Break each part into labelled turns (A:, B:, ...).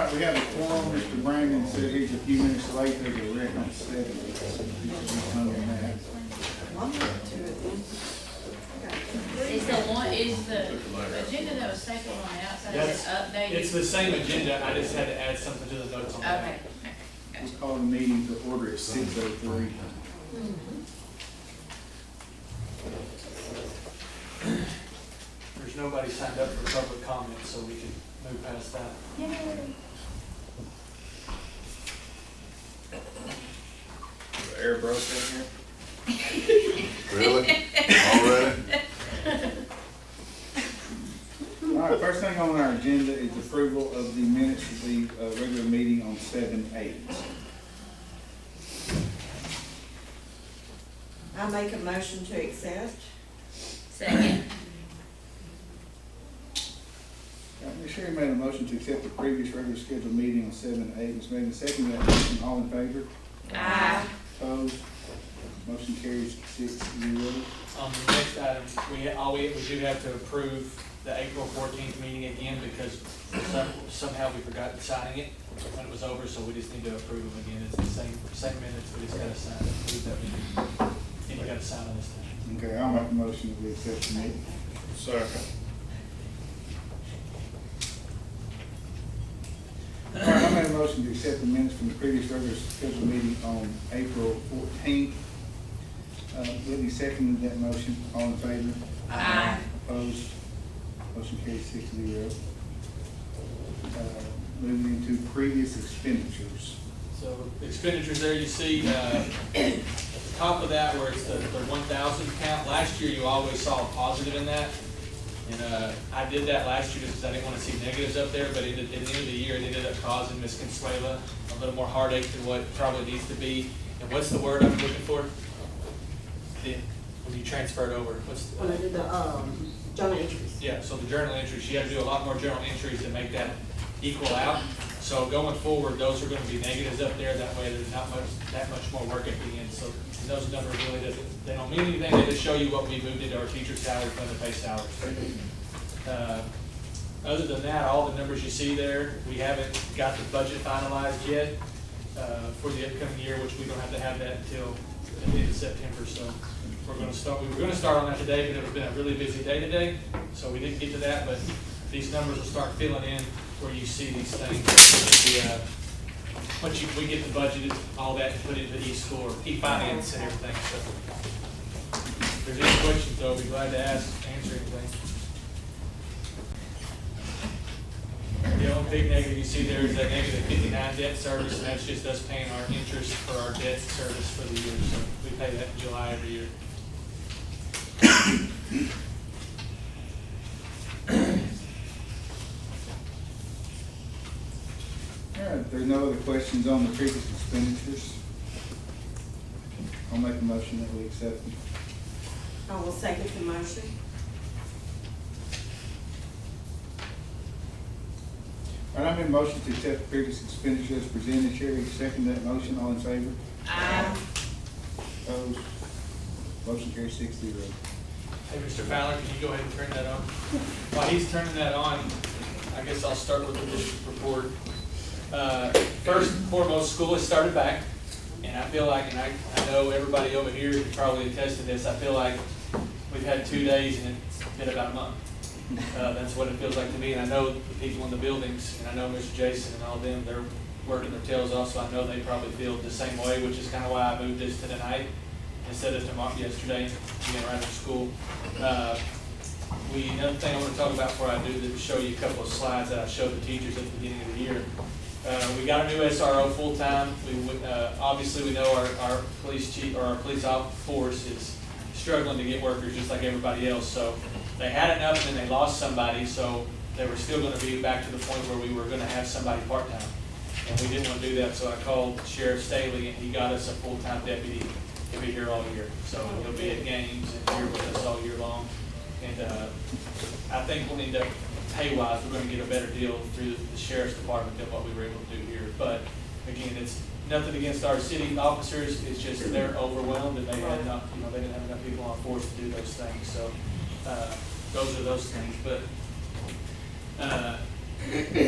A: right, we have a quorum. Mr. Brandon said he's a few minutes late. There's a wreck on 7.
B: Is the agenda that was taken on the outside, is it updated?
C: It's the same agenda, I just had to add something to the notes on that.
B: Okay.
A: We'll call the meeting to order at 6:03.
C: There's nobody signed up for public comment, so we can move past that.
D: The air broke in here?
E: Really? Already?
A: All right, first thing on our agenda is approval of the minutes of the regular meeting on 7/8.
F: I make a motion to accept.
B: Second.
A: Ms. Sherry made a motion to accept the previous regular scheduled meeting on 7/8. Ms. Megan seconded that motion. All in favor?
B: Aye.
A: Opposed? Motion carries 6-0.
C: On the next item, we do have to approve the April 14th meeting again because somehow we forgot signing it when it was over, so we just need to approve them again. It's the same minutes, we just gotta sign it, approve that meeting. And you gotta sign on this time.
A: Okay, I'll make a motion that we accept the meeting.
D: Second.
A: All right, I made a motion to accept the minutes from the previous regular scheduled meeting on April 14th. Whitney seconded that motion. All in favor?
B: Aye.
A: Opposed? Motion carries 6-0. Moving into previous expenditures.
C: So the expenditures there, you see, at the top of that where it's the 1,000 count, last year you always saw a positive in that. And I did that last year just because I didn't want to see negatives up there, but at the end of the year, it ended up causing Ms. Consuela a little more heartache than what it probably needs to be. And what's the word I'm looking for? When you transfer it over, what's?
F: When I did the, journal entries.
C: Yeah, so the journal entries, you have to do a lot more journal entries to make that equal out. So going forward, those are gonna be negatives up there, that way there's not that much more work at the end. So those numbers really they don't mean anything, they just show you what we moved into our teacher salaries, other pay salaries. Other than that, all the numbers you see there, we haven't got the budget finalized yet, for the upcoming year, which we don't have to have that until the end of September, so. We were gonna start on that today, but it's been a really busy day today, so we didn't get to that, but these numbers will start filling in where you see these things. Once we get the budget, all that, and put it into e-score, e-finance and everything, so. If there's any questions, though, I'll be glad to answer anything. The only big negative you see there is that negative 59 debt service, and that's just us paying our interest for our debt service for the year, so we pay that in July every year.
A: All right, if there's no other questions on the previous expenditures, I'll make a motion that we accept them.
F: I will second the motion.
A: All right, I made a motion to accept the previous expenditures as presented. Sherry seconded that motion. All in favor?
B: Aye.
A: Opposed? Motion carries 6-0.
C: Hey, Mr. Fowler, can you go ahead and turn that on? While he's turning that on, I guess I'll start with the district report. First and foremost, school has started back, and I feel like, and I know everybody over here can probably attest to this, I feel like we've had 2 days and it's been about a month. That's what it feels like to me, and I know the people in the buildings, and I know Mr. Jason and all of them, they're working their tails off, so I know they probably feel the same way, which is kind of why I moved this to tonight instead of tomorrow, yesterday, being right after school. Another thing I want to talk about before I do is show you a couple of slides that I showed the teachers at the beginning of the year. We got a new SRO full-time. Obviously we know our police chief or our police force is struggling to get workers just like everybody else. So they had enough and then they lost somebody, so they were still going to be back to the point where we were going to have somebody part-time. And we didn't want to do that, so I called Sheriff Staley and he got us a full-time deputy to be here all year. So he'll be at games and here with us all year long. And I think we'll need to, pay-wise, we're going to get a better deal through the sheriff's department than what we were able to do here. But again, it's nothing against our city officers. It's just they're overwhelmed and they had not, they didn't have enough people on force to do those things. So those are those things. But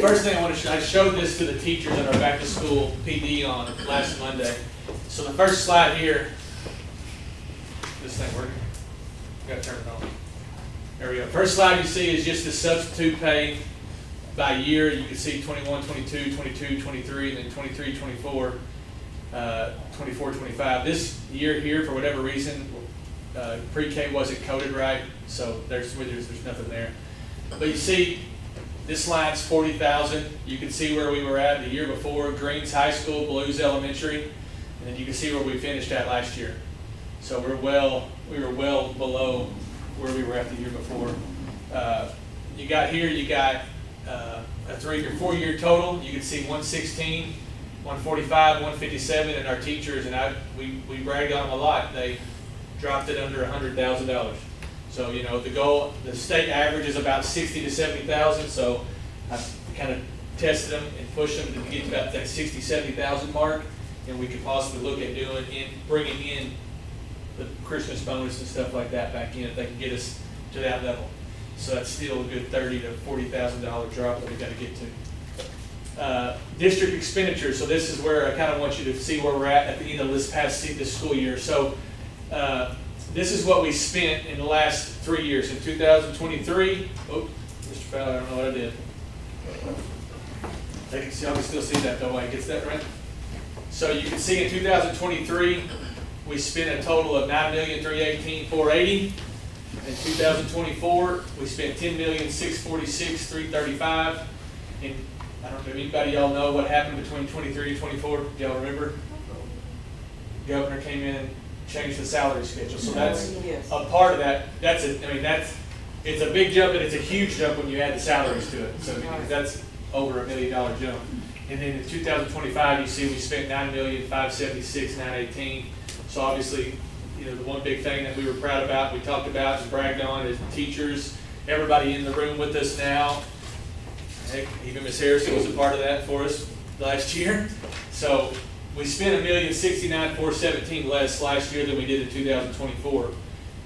C: First thing I want to show, I showed this to the teachers at our back to school PD on last Monday. So the first slide here, this thing working? Gotta turn it on. There we go. First slide you see is just the substitute pay by year. You can see 21, 22, 22, 23, and then 23, 24, 24, 25. This year here, for whatever reason, pre-K wasn't coded right, so there's nothing there. But you see, this line's 40,000. You can see where we were at the year before, Greens High School, Blues Elementary, and then you can see where we finished at last year. So we were well below where we were at the year before. You got a 3 or 4 year total. You can see 116, 145, 157, and our teachers, and we bragged on them a lot. They dropped it under $100,000. So, you know, the goal, the state average is about 60 to 70,000. So I kind of tested them and pushed them to get to about that 60, 70,000 mark, and we could possibly look at bringing in the Christmas bonus and stuff like that back in if they can get us to that level. So that's still a good $30,000 to $40,000 drop that we got to get to. District expenditure. So this is where I kind of want you to see where we're at the end of this school year. So this is what we spent in the last 3 years. In 2023, oh, Mr. Fowler, I don't know what I did. They can see, I can still see that though. Gets that right? So you can see in 2023, we spent a total of $9,318,480. In 2024, we spent $10,646,335. And I don't know if anybody y'all know what happened between 23 and 24. Do y'all remember? The governor came in and changed the salary schedule. So that's
F: Yes.
C: a part of that. It's a big jump, and it's a huge jump when you add the salaries to it. So that's over $1 million jump. And then in 2025, you see we spent $9,576,918. So obviously, you know, the one big thing that we were proud about, we talked about and bragged on is teachers, everybody in the room with us now. Heck, even Ms. Harrison was a part of that for us last year. So we spent $1,069,417 less last year than we did in 2024.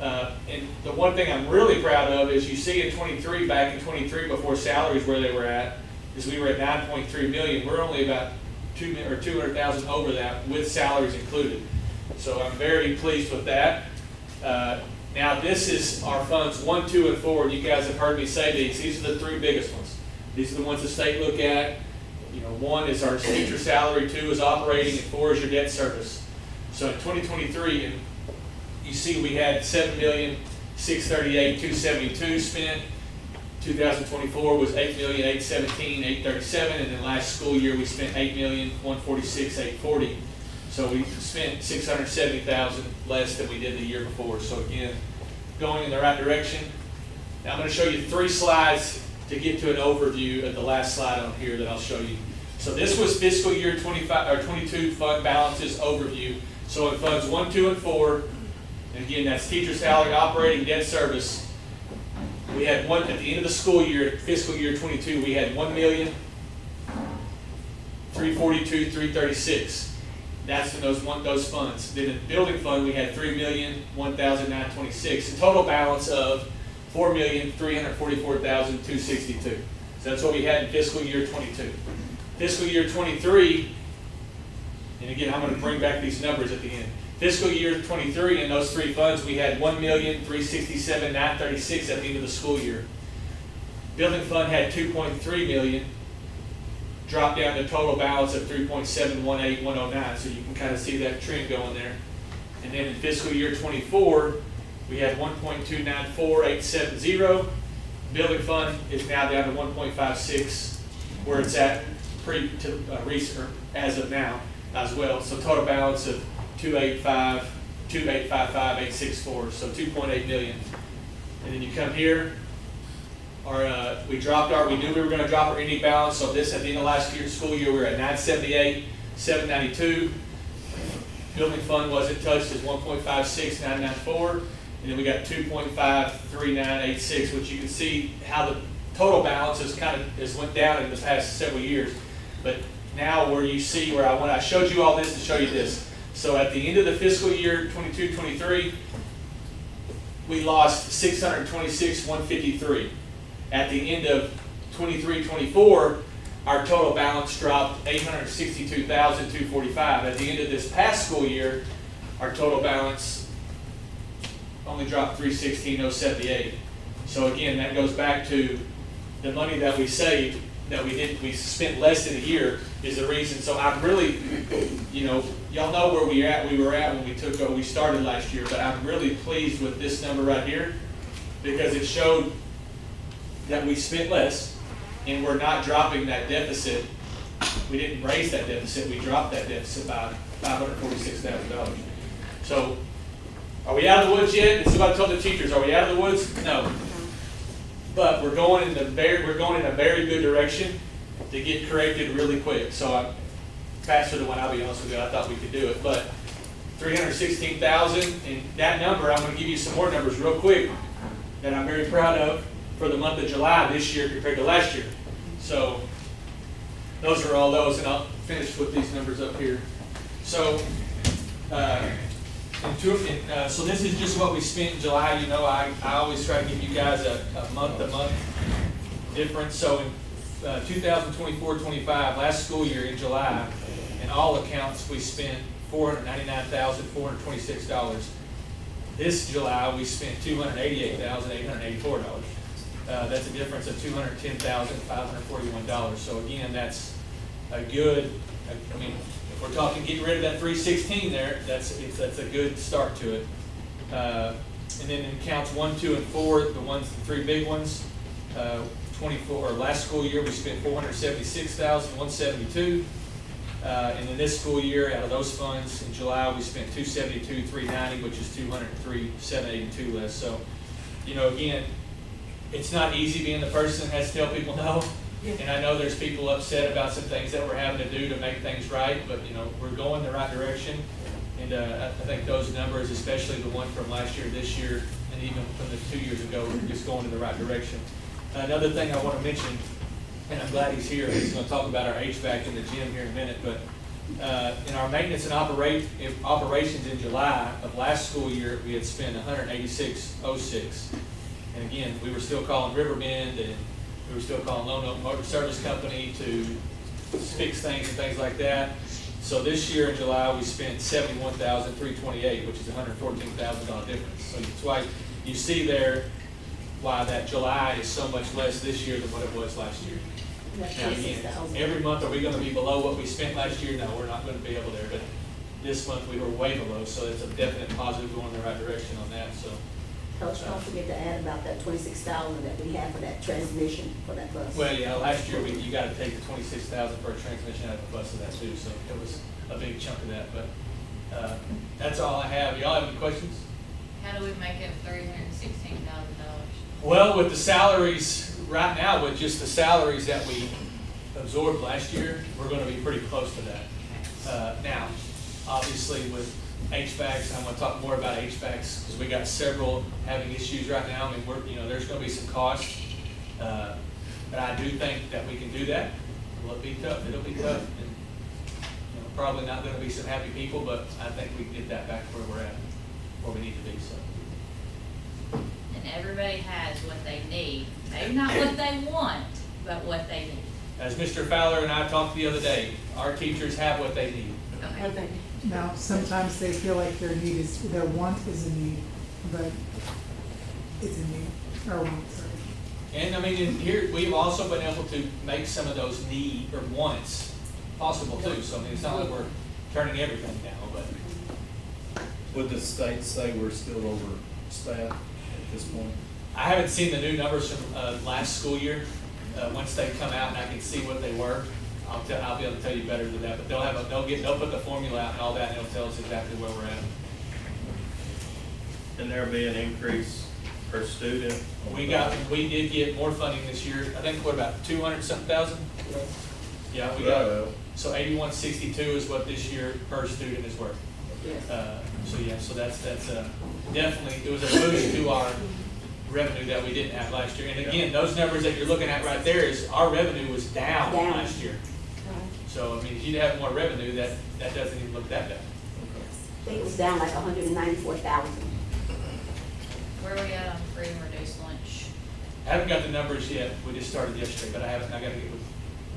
C: And the one thing I'm really proud of is you see in 23, back in 23 before salaries where they were at, is we were at 9.3 million. We're only about 200,000 over that with salaries included. So I'm very pleased with that. Now this is our funds 1, 2, and 4. You guys have heard me say these. These are the 3 biggest ones. These are the ones the state look at. You know, 1 is our teacher salary, 2 is operating, and 4 is your debt service. So in 2023, and you see we had $7,638,272 spent. 2024 was $8,817,837, and then last school year we spent $8,146,840. So we spent $670,000 less than we did the year before. So again, going in the right direction. Now I'm going to show you 3 slides to get to an overview of the last slide on here that I'll show you. So this was fiscal year 25 or 22 fund balances overview. So in funds 1, 2, and 4, and again that's teacher salary, operating, debt service. We had one at the end of the school year, fiscal year 22. We had $1,342,336. That's in those funds. Then in the building fund, we had $3,001,926. A total balance of $4,344,262. So that's what we had in fiscal year 22. Fiscal year 23, and again, I'm going to bring back these numbers at the end. Fiscal year 23, in those 3 funds, we had $1,367,936 at the end of the school year. Building fund had $2.3 million. Dropped down to total balance of $3.718109, so you can kind of see that trend going there. And then in fiscal year 24, we had $1.294870. Building fund is now down to 1.56, where it's at as of now as well. So total balance of 2855864, so 2.8 million. And then you come here. We knew we were going to drop our ending balance, so this at the end of last school year, we were at 978,792. Building fund wasn't touched as 1.56994, and then we got 2.53986, which you can see how the total balance has went down in the past several years. But now where you see where I showed you all this to show you this. So at the end of the fiscal year 22-23, we lost $626,153. At the end of 23-24, our total balance dropped $862,245. At the end of this past school year, our total balance only dropped $316,078. So again, that goes back to the money that we saved, that we spent less in a year is the reason. So I'm really, y'all know where we were at when we started last year, but I'm really pleased with this number right here because it showed that we spent less and we're not dropping that deficit. We didn't raise that deficit, we dropped that deficit by $546,000. So are we out of the woods yet? This is what I told the teachers, are we out of the woods? No. But we're going in a very good direction to get corrected really quick. So I'm faster than what, I'll be honest with you, I thought we could do it. But 316,000, and that number, I'm gonna give you some more numbers real quick that I'm very proud of for the month of July this year compared to last year. So those are all those, and I'll finish with these numbers up here. So, so this is just what we spent in July. I always try to give you guys a month-to-month difference. So in 2024-25, last school year in July, in all accounts, we spent $499,426. This July, we spent $288,884. That's a difference of $210,541. So again, that's a good, if we're talking getting rid of that 316 there, that's a good start to it. And then in counts 1, 2, and 4, the three big ones, last school year we spent $476,172. And in this school year, out of those funds, in July we spent $272,390, which is $203,782 less. So, again, it's not easy being the person that has to tell people no. And I know there's people upset about some things that we're having to do to make things right, but we're going the right direction. And I think those numbers, especially the one from last year, this year, and even from the 2 years ago, we're just going in the right direction. Another thing I want to mention, and I'm glad he's here, he's going to talk about our HVAC in the gym here in a minute, but in our maintenance and operations in July of last school year, we had spent $186,06. And again, we were still calling Riverbend, and we were still calling Lone Oak Motor Service Company to fix things and things like that. So this year in July, we spent $71,328, which is a $114,000 difference. So that's why you see there why that July is so much less this year than what it was last year. Now again, every month are we going to be below what we spent last year? No, we're not going to be able there. But this month we were way below, so it's a definite positive going in the right direction on that. So.
G: Coach, don't forget to add about that $26,000 that we have for that transmission for that bus.
C: Well, yeah, last year you got to take the $26,000 for a transmission out of the bus of that too, so it was a big chunk of that. But that's all I have. Y'all have any questions?
B: How do we make it $316,000?
C: Well, with the salaries right now, with just the salaries that we absorbed last year, we're going to be pretty close to that. Now, obviously, with HVACs, I'm going to talk more about HVACs because we got several having issues right now. There's going to be some cost, but I do think that we can do that. Will it be tough? It'll be tough, and probably not going to be some happy people, but I think we can get that back where we're at, where we need to be. So.
B: And everybody has what they need, maybe not what they want, but what they need.
C: As Mr. Fowler and I talked the other day, our teachers have what they need.
B: Okay.
H: Now, sometimes they feel like their want is a need, but it's a need, or want, sorry.
C: And in here, we've also been able to make some of those need or wants possible too. So it's not like we're turning everything down, but.
D: Would the state say we're still overstaffed at this point?
C: I haven't seen the new numbers from last school year. Once they come out and I can see what they were, I'll be able to tell you better than that. But they'll put the formula out and all that, and they'll tell us exactly where we're at.
D: And there'll be an increase per student?
C: We did get more funding this year. I think we're about 200-something thousand. Yeah, we got. So 8162 is what this year per student is worth.
G: Yes.
C: So that's definitely, it was a boost to our revenue that we didn't have last year. And again, those numbers that you're looking at right there is our revenue was down last year. So if you'd have more revenue, that doesn't even look that bad.
G: I think it was down like $194,000.
B: Where are we at on free and reduced lunch?
C: haven't got the numbers yet, we just started yesterday, but I gotta get with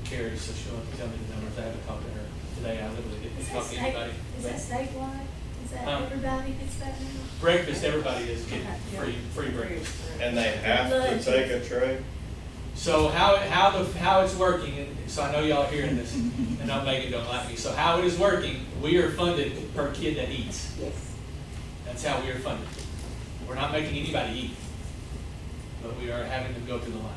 C: Carrie, so she'll tell me the numbers, I haven't talked to her today, I literally
I: Is
C: didn't
I: that
C: talk to anybody.
I: Is that statewide? Is that everybody gets that now?
C: Breakfast, everybody is getting
I: Okay.
C: free breakfast.
D: And they have to take a tray?
C: So how it's working, and so I know y'all are hearing this, and I'm Megan don't like me, so how it is working, we are funded per kid that eats.
G: Yes.
C: That's how we are funded. We're not making anybody eat, but we are having them go through the line.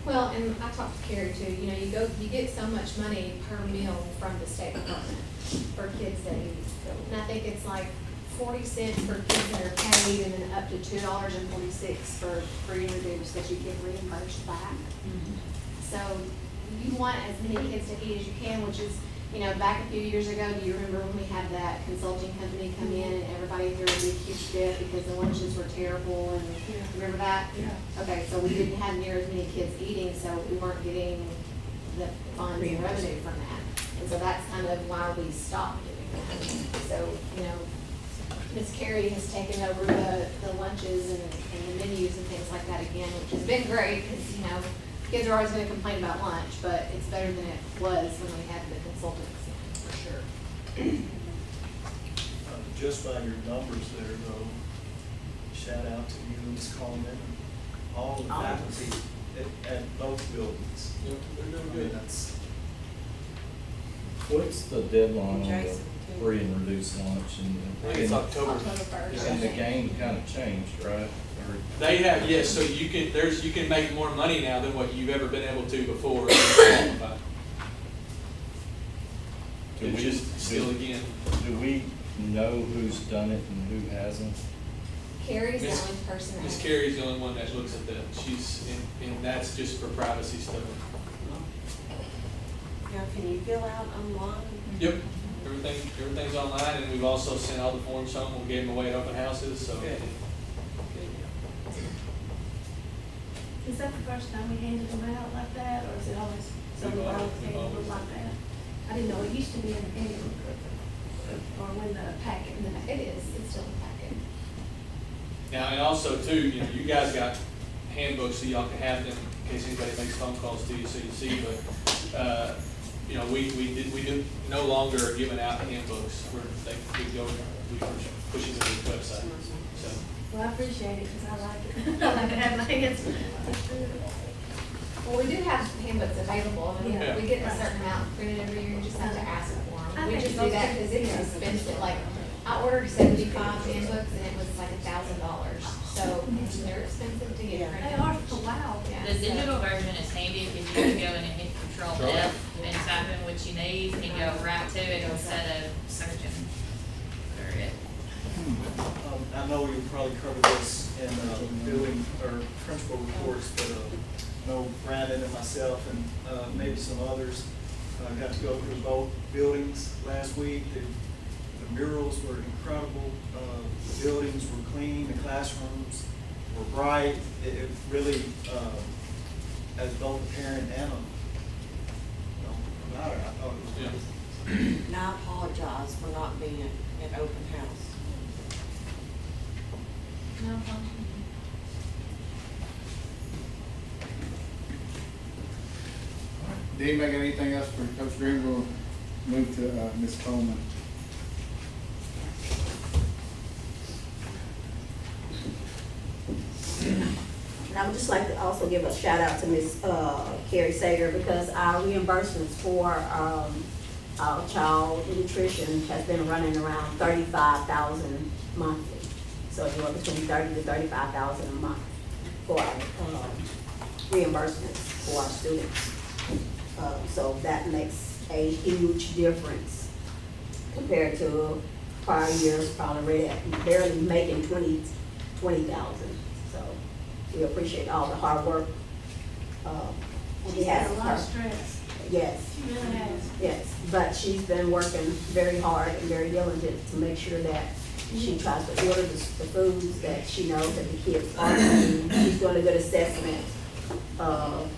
J: Well, and I talked to Carrie too, you know, you get so much money per meal from the State Department for kids that eat. And I think it's like 40 cents for kids that are paid, and then up to $2.46 for free and reduced that you get reimbursed back. So you want as many kids to eat as you can, which is, you know, back a few years ago, do you remember when we had that consulting company come in and everybody threw a big huge fit because the lunches were terrible, and remember that?
H: Yeah.
J: Okay, so we didn't have near as many kids eating, so we weren't getting the funds and revenue from that. And so that's kind of why we stopped doing that. So, you know, Ms. Carey has taken over the lunches and the menus and things like that again, which has been great, because, you know, kids are always gonna complain about lunch, but it's better than it was when we had the consultants, for sure.
K: Just by your numbers there, though, shout out to you, Ms. Coleman, and all the faculty at both buildings.
C: Yep, they're doing
K: I mean,
C: good.
K: that's,
D: What's the deadline on the
F: Jason, too.
D: free and reduced lunch?
C: I think it's October.
J: October 1st.
D: And the game kind of changed, right? Or-
C: They have, yes, so you can make more money now than what you've ever been able to before. It's
D: Do we-
C: just still again.
D: Do we know who's done it and who hasn't?
J: Carrie's the
C: Miss-
J: only person that.
C: Miss Carrie's the only one that looks at that. And that's just for privacy stuff.
F: Now, can you fill out online?
C: Yep, everything's online, and we've also sent all the forms home, we gave them away at open houses, so.
F: Good.
I: Is that the first time we handed them out like that, or is it always something
C: We've
I: else
C: always-
I: handled like that? I didn't know, it used to be in the handbook, or when the packet, and then
J: It is, it's still in the packet.
C: Now, and also too, you know, you guys got handbooks, so y'all can have them in case anybody makes phone calls to you, so you see, but, you know, we do no longer are giving out handbooks, we pushing them to the website, so.
I: well, I appreciate it, because I like it. I like to have my hands.
J: Well, we do have handbooks available, and
C: Yeah.
J: we get a certain amount printed every year, you just have to ask for
I: I
J: them. We
I: think
J: just do
I: most
J: that
I: people
J: because it's
I: do.
J: expensive, like, I ordered 75 handbooks, and it was like $1,000, so they're expensive to get
F: Yeah.
J: printed.
I: They are for wow.
J: Yeah,
B: The
J: so-
B: digital version is handy because you can go in and hit Control F and type in what you need and go right to it instead of searching for it.
K: I know you'll probably cover this in building or principal reports, but I know Brandon and myself and maybe some others got to go through both buildings last week. The murals were incredible, the buildings were clean, the classrooms were bright. It really, as both a parent and a, provider, I thought it was
C: Yeah.
K: good.
F: And I apologize for not being at open house.
J: No problem.
A: Did anybody got anything else for Coach Green? We'll move to, Ms. Coleman.
G: And I would just like to also give a shout out to Ms. Carrie Sager, because our reimbursements for, our child nutrition has been running around 35,000 monthly. So anywhere between 30 to 35,000 a month for our, reimbursements for our students. So that makes a huge difference compared to prior years, probably barely making 20,000. So we appreciate all the hard work. on
I: She's
G: behalf
I: had a
G: of
I: lot of
G: her.
I: stress.
G: Yes,
I: She really has.
G: yes, but she's been working very hard and very diligent to make sure that she tries to order the foods that she knows that the kids are eating. She's doing a good assessment of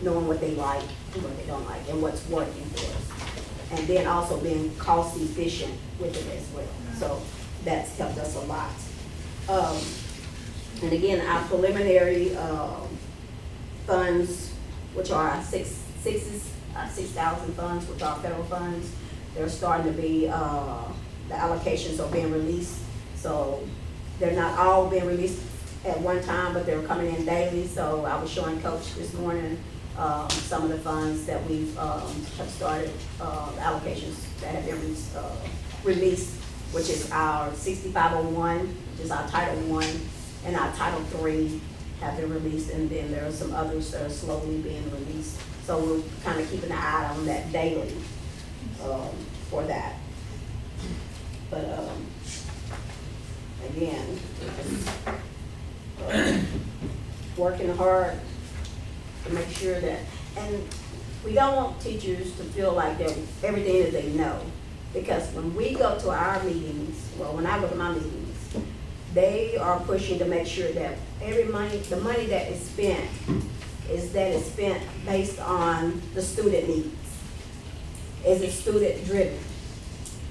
G: knowing what they like and what they don't like and what's working for us. And then also being cost efficient with it as well. So that's helped us a lot. And again, our preliminary, funds, which are our 6,000 funds, which are federal funds, they're starting to be, the allocations are being released. So they're not all being released at one time, but they're coming in daily. So I was showing Coach this morning, some of the funds that we've, have started, allocations that have been, released, which is our 6501, which is our Title I, and our Title III have been released, and then there are some others that are slowly being released. So we're kind of keeping an eye on that daily, for that. But, again, working hard to make sure that, and we don't want teachers to feel like that everything that they know. Because when we go to our meetings, well, when I go to my meetings, they are pushing to make sure that the money that is spent, is spent based on the student needs. Is it student driven?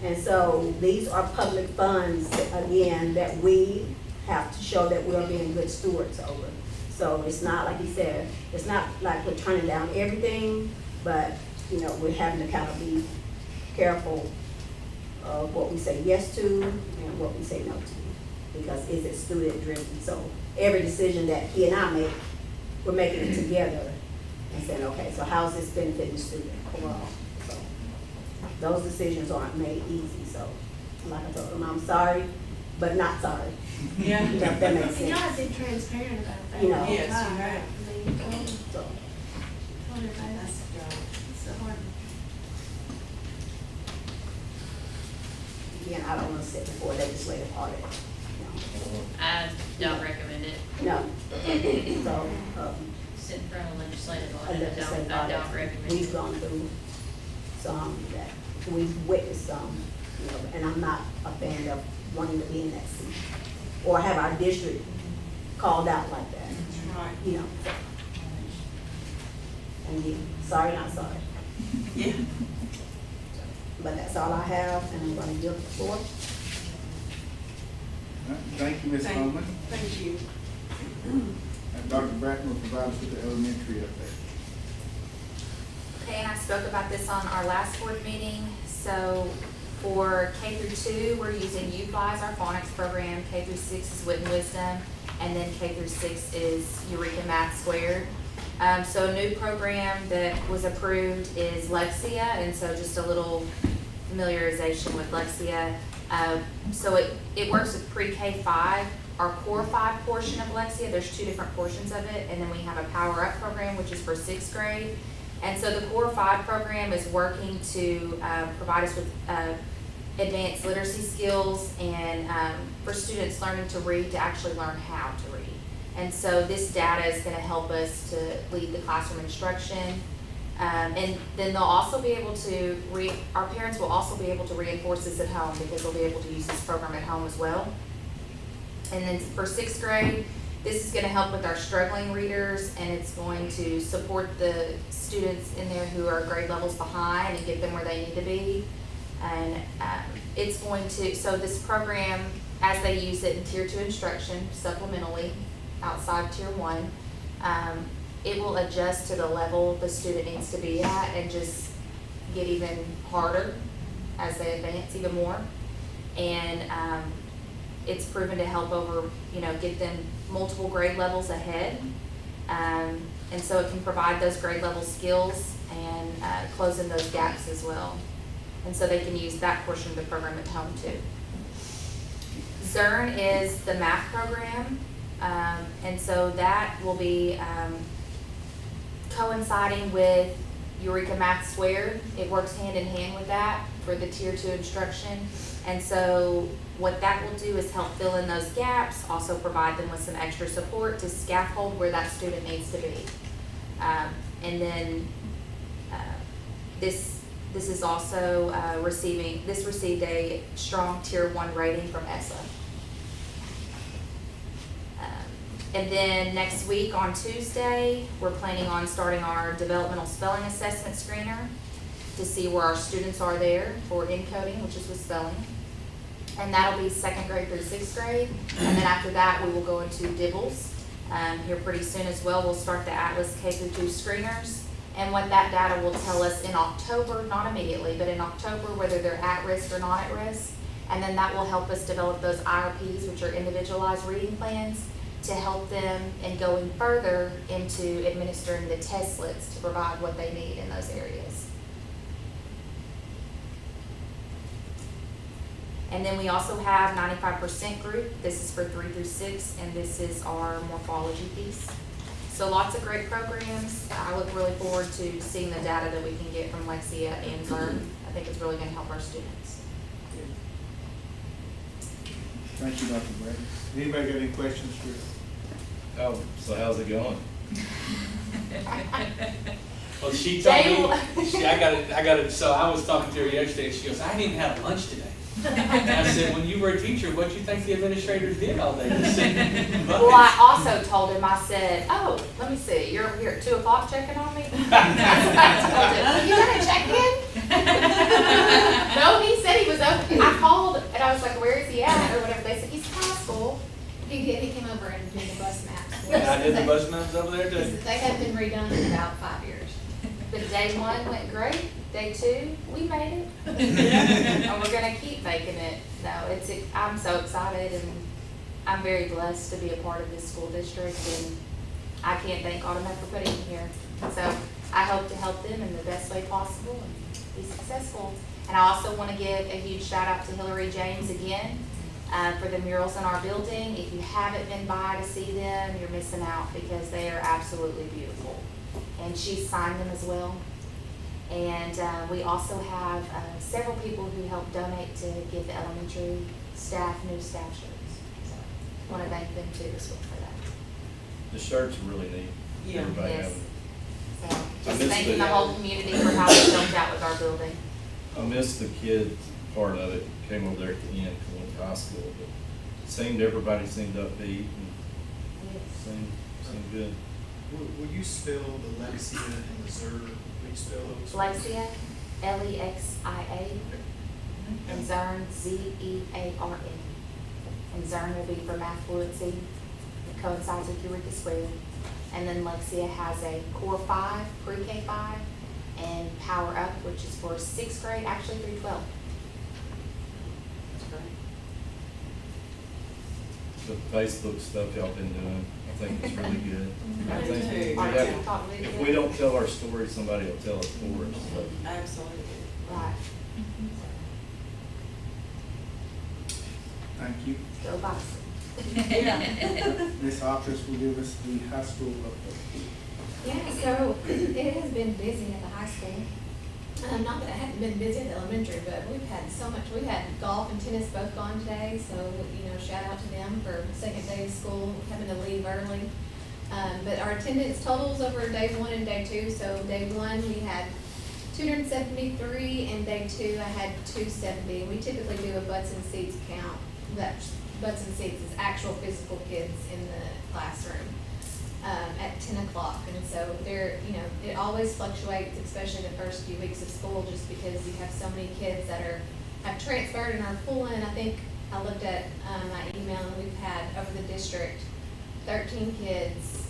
G: And so these are public funds, again, that we have to show that we're being good stewards over. So it's not, like he said, it's not like we're turning down everything, but, you know, we're having to kind of be careful of what we say yes to and what we say no to. Because is it student driven? So every decision that he and I make, we're making it together and saying, okay, so how's this benefiting the student overall? So those decisions aren't made easy. So like I told him, I'm sorry, but not sorry.
F: Yeah.
G: You know, if that makes
I: And y'all
G: sense.
I: have been transparent about that.
G: You know.
F: Yes, you
I: Right.
F: have.
I: I mean, told
G: So,
I: everybody
F: That's the job.
I: it's a hard.
G: again, I don't want to sit before a legislative audit.
B: I don't recommend it.
G: No. So,
B: Sit in front of a legislative
G: a
B: audit,
G: legislative
B: I
G: audit,
B: don't recommend
G: we've
B: it.
G: gone through some that, we've witnessed some, you know, and I'm not a fan of wanting to be in that seat. Or have our district called out like that,
F: That's right.
G: you know. And yeah, sorry, not sorry.
F: Yeah.
G: But that's all I have, and I'm gonna give the floor.
A: Thank you, Ms. Coleman.
F: Thank you.
A: And Dr. Bratton will provide us with the elementary update.
L: Okay, and I spoke about this on our last board meeting. So for K through 2, we're using UFlies, our phonics program. K through 6 is Wit and Wisdom, and then K through 6 is Eureka Math Squared. So a new program that was approved is Lexia, and so just a little familiarization with Lexia. So it works with pre-K 5. Our core 5 portion of Lexia, there's 2 different portions of it, and then we have a Power Up program, which is for 6th grade. And so the core 5 program is working to provide us with advanced literacy skills and for students learning to read to actually learn how to read. And so this data is going to help us to lead the classroom instruction. And then they'll also be able to, our parents will also be able to reinforce this at home because they'll be able to use this program at home as well. And then for 6th grade, this is going to help with our struggling readers, and it's going to support the students in there who are grade levels behind and get them where they need to be. And it's going to, so this program, as they use it in Tier 2 instruction, supplementally, outside Tier 1, it will adjust to the level the student needs to be at and just get even harder as they advance even more. And it's proven to help over, get them multiple grade levels ahead. And so it can provide those grade level skills and close in those gaps as well. And so they can use that portion of the program at home too. Zern is the math program. And so that will be coinciding with Eureka Math Squared. It works hand in hand with that for the Tier 2 instruction. And so what that will do is help fill in those gaps, also provide them with some extra support to scaffold where that student needs to be. And then this is also received a strong Tier 1 rating from ESSA. And then next week on Tuesday, we're planning on starting our developmental spelling assessment screener to see where our students are there for encoding, which is with spelling. And that'll be second grade through sixth grade. And then after that, we will go into Dibbles. Here pretty soon as well, we'll start the Atlas K through 2 screeners. And what that data will tell us in October, not immediately, but in October, whether they're at risk or not at risk. And then that will help us develop those IRPs, which are individualized reading plans, to help them in going further into administering the test lists to provide what they need in those areas. And then we also have 95% group. This is for 3 through 6, and this is our morphology piece. So lots of great programs. I look really forward to seeing the data that we can get from Lexia and Zern. I think it's really gonna help our students.
A: Thank you, Dr. Brady. Anybody got any questions for?
D: Oh, so how's it going?
C: Well, she told
L: They will-
C: me, I got it, so I was talking to her yesterday, and she goes, I didn't have lunch today. And I said, when you were a teacher, what do you think the administrators did all day? Just sit and
L: Well, I also told him, I said, oh, let me see, you're over here at 2 o'clock checking on me? That's what I told him. Well, you gonna check in? No, he said he was open. I called and I was like, where is he at, or whatever. They said, he's in high school.
J: He came over and did the bus maps.
C: And I did the bus maps over there too.
J: They have been redone in about 5 years.
L: But day 1 went great, day 2, we made it. And we're gonna keep making it. No, I'm so excited, and I'm very blessed to be a part of this school district, and I can't thank Automet for putting me here. So I hope to help them in the best way possible and be successful. And I also want to give a huge shout out to Hillary James again for the murals in our building. If you haven't been by to see them, you're missing out, because they are absolutely beautiful. And she signed them as well. And we also have several people who helped donate to give the elementary staff new staff shirts. So I want to thank them too as well for that.
D: The shirts are really neat.
F: Yeah.
D: Everybody
L: Yes.
D: have them.
L: So
D: I
L: just
D: missed
L: thanking
D: it.
L: the whole community for how they helped out with our building.
D: I missed the kids part of it, came over there at the end, 'cause I went to high school, but everybody seemed upbeat and seemed good.
K: Will you spell the Lexia and the Zer? Will you spell those?
L: Lexia, Lexia, and Zern, Zearn. And Zern will be for math fluency. It coincides with Eureka Square. And then Lexia has a Core 5, Pre-K 5, and Power Up, which is for 6th grade, actually through 12.
F: That's great.
D: The Facebook stuff y'all been doing, I think it's really good. I
F: Me
D: think
F: too.
D: we
L: Our
D: have-
L: TikTok video.
D: if we don't tell our story, somebody will tell it for us, so.
F: Absolutely.
L: Right,
A: Thank you.
L: go Bison.
A: Ms. Office will give us the high school update.
I: Yeah, so it has been busy at the high school. Not that it hasn't been busy at the elementary, but we've had so much, we had golf and tennis both gone today, so, shout out to them for second day of school, having to leave early. But our attendance totals over day 1 and day 2, so day 1, we had 273, and day 2, I had 270. We typically do a butts and seats count. That butts and seats is actual physical kids in the classroom. At 10 o'clock, and so it always fluctuates, especially the first few weeks of school, just because you have so many kids that have transferred and are pulling. I think I looked at my email, and we've had over the district 13 kids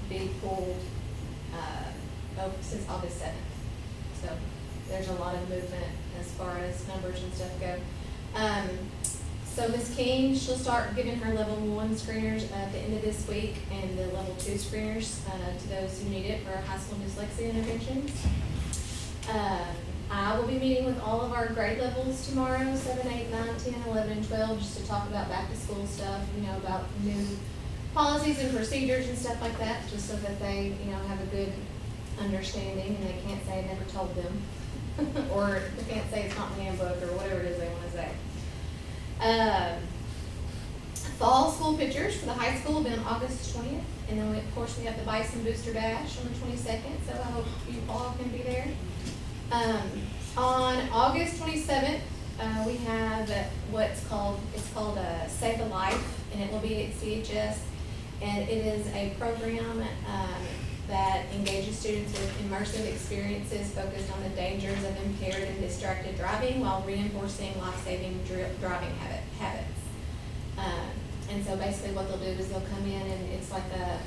I: be pulled since August 7th. So there's a lot of movement as far as numbers and stuff go. So Ms. King, she'll start giving her level 1 screeners at the end of this week, and the level 2 screeners to those who need it for high school dyslexia interventions. I will be meeting with all of our grade levels tomorrow, 7, 8, 9, 10, 11, and 12, just to talk about back to school stuff, about new policies and procedures and stuff like that, just so that they, have a good understanding, and they can't say I never told them. Or they can't say it's not in the handbook, or whatever it is they want to say. Fall school pictures for the high school will be on August 20th, and then of course we have the Bison Booster Dash on the 22nd, so I hope you all can be there. On August 27th, we have it's called Save a Life, and it will be at CHS, and it is a program
J: that engages students with immersive experiences focused on the dangers of impaired and distracted driving while reinforcing life-saving driving habits. And so basically what they'll do is they'll come in and it's like a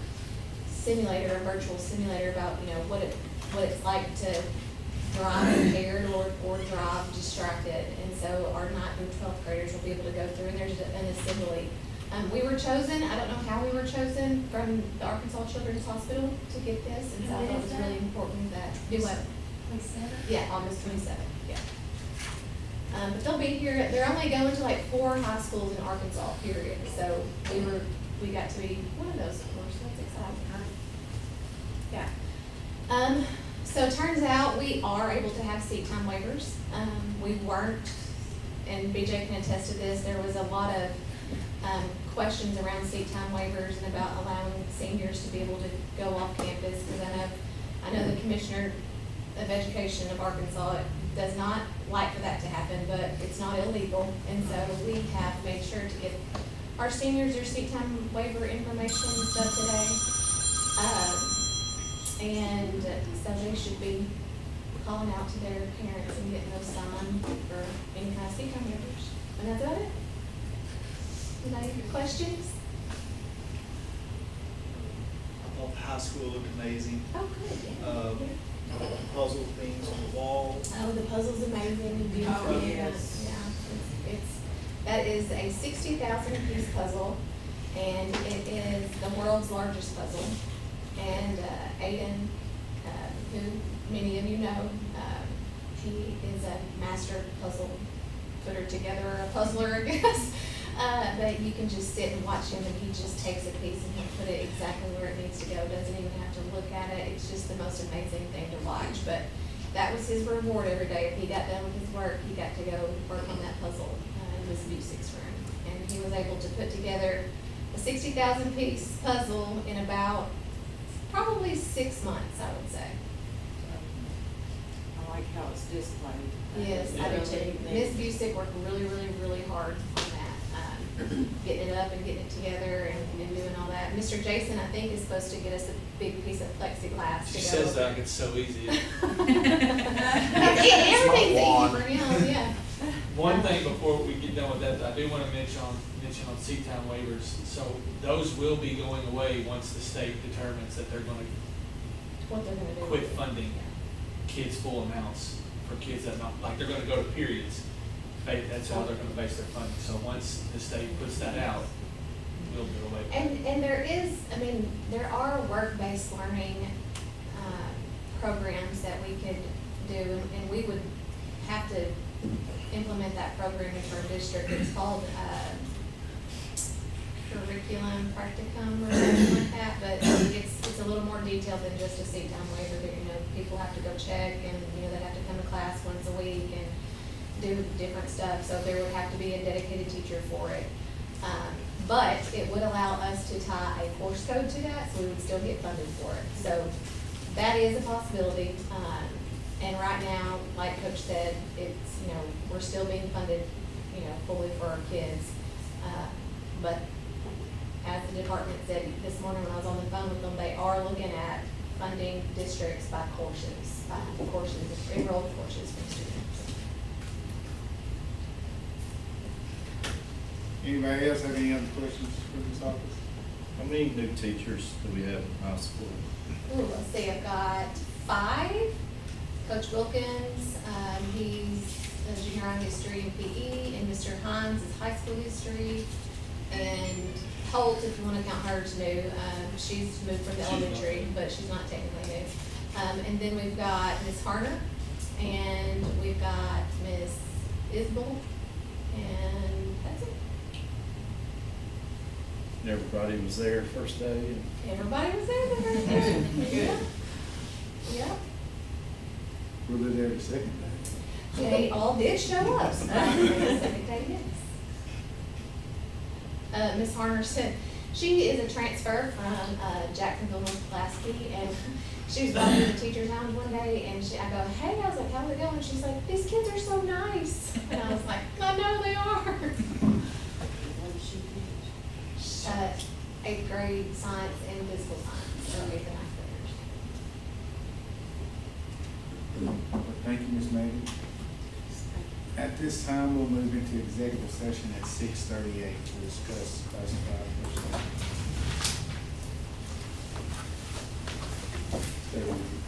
J: simulator, a virtual simulator about, you know, what it's like to drive impaired or drive distracted. And so our 9th and 12th graders will be able to go through, and there's an assembly. We were chosen, I don't know how we were chosen, from the Arkansas Children's Hospital to get this, and so I thought it was really important that, do what? Yeah, August 27th, yeah. But they'll be here, they're only going to like 4 high schools in Arkansas, period, so we got to be one of those, of course, that's exciting, right? Yeah. So it turns out we are able to have seat time waivers. We weren't, and BJ can attest to this, there was a lot of questions around seat time waivers and about allowing seniors to be able to go off campus, because I know the Commissioner of Education of Arkansas does not like for that to happen, but it's not illegal, and so we have made sure to give our seniors their seat time waiver information and stuff today. And so they should be calling out to their parents and getting those signed for any kind of seat time waivers. And that's about it. Any questions?
K: I thought the high school looked amazing.
J: Oh, good, yeah.
K: Puzzle things on the wall.
J: Oh, the puzzle's amazing and beautiful.
F: Oh, yes.
J: Yeah, that is a 60,000 piece puzzle, and it is the world's largest puzzle. And Aiden, who many of you know, he is a master puzzle putter together, or a puzzler, I guess. But you can just sit and watch him, and he just takes a piece and he'll put it exactly where it needs to go, doesn't even have to look at it. It's just the most amazing thing to watch. But that was his reward every day. If he got done with his work, he got to go work on that puzzle in Miss Busick's room. And he was able to put together a 60,000 piece puzzle in about probably 6 months, I would say.
F: I like how it's displayed.
J: Yes, I do too. Miss Busick worked really, really, really hard on that, getting it up and getting it together and doing all that. Mr. Jason, I think, is supposed to get us a big piece of plexiglass to go.
C: She says that like it's so easy.
J: Everything's easy for him, yeah.
C: One thing before we get done with that, I do want to mention on seat time waivers. So those will be going away once the state determines that they're going to
J: What they're gonna do.
C: quit funding kids full amounts for kids that not, like, they're gonna go to periods. That's how they're gonna base their funding. So once the state puts that out, we'll do away with it.
J: And there is, I mean, there are work-based learning programs that we could do, and we would have to implement that program into our district. It's called curriculum practicum or something like that, but it's a little more detailed than just a seat time waiver. That, you know, people have to go check, and you know, they have to come to class once a week and do different stuff. So there would have to be a dedicated teacher for it. But it would allow us to tie a course code to that, so we would still get funded for it. So that is a possibility. And right now, like Coach said, it's, you know, we're still being funded, you know, fully for our kids. But as the department said this morning when I was on the phone with them, they are looking at funding districts by courses, enrolled courses for students.
A: Anybody else have any other questions for this office?
D: How many new teachers do we have in high school?
J: Ooh, let's see, I've got 5. Coach Wilkins, he's a junior high history and PE, and Mr. Hines is high school history, and Holt, if you want to count her as new, she's moved from the elementary, but she's not technically new. And then we've got Miss Harner, and we've got Miss Isbell, and that's it.
D: And everybody was there first day? And
J: Everybody was there the first day. Yeah. Yeah.
A: Were they there the second day?
J: They all did show up. So second day, yes. Ms. Harner said, she is a transfer from Jacksonville, North Pulaski, and she was walking to the teacher's lounge one day, and I go, hey, I was like, how's it going? She's like, these kids are so nice. And I was like, I know they are.
F: What did she teach?
J: 8th grade science and physical science, or 8th and 9th graders.
A: Well, thank you, Ms. Megan. At this time, we'll move into executive session at 6:38 to discuss classified personnel. Stay with me.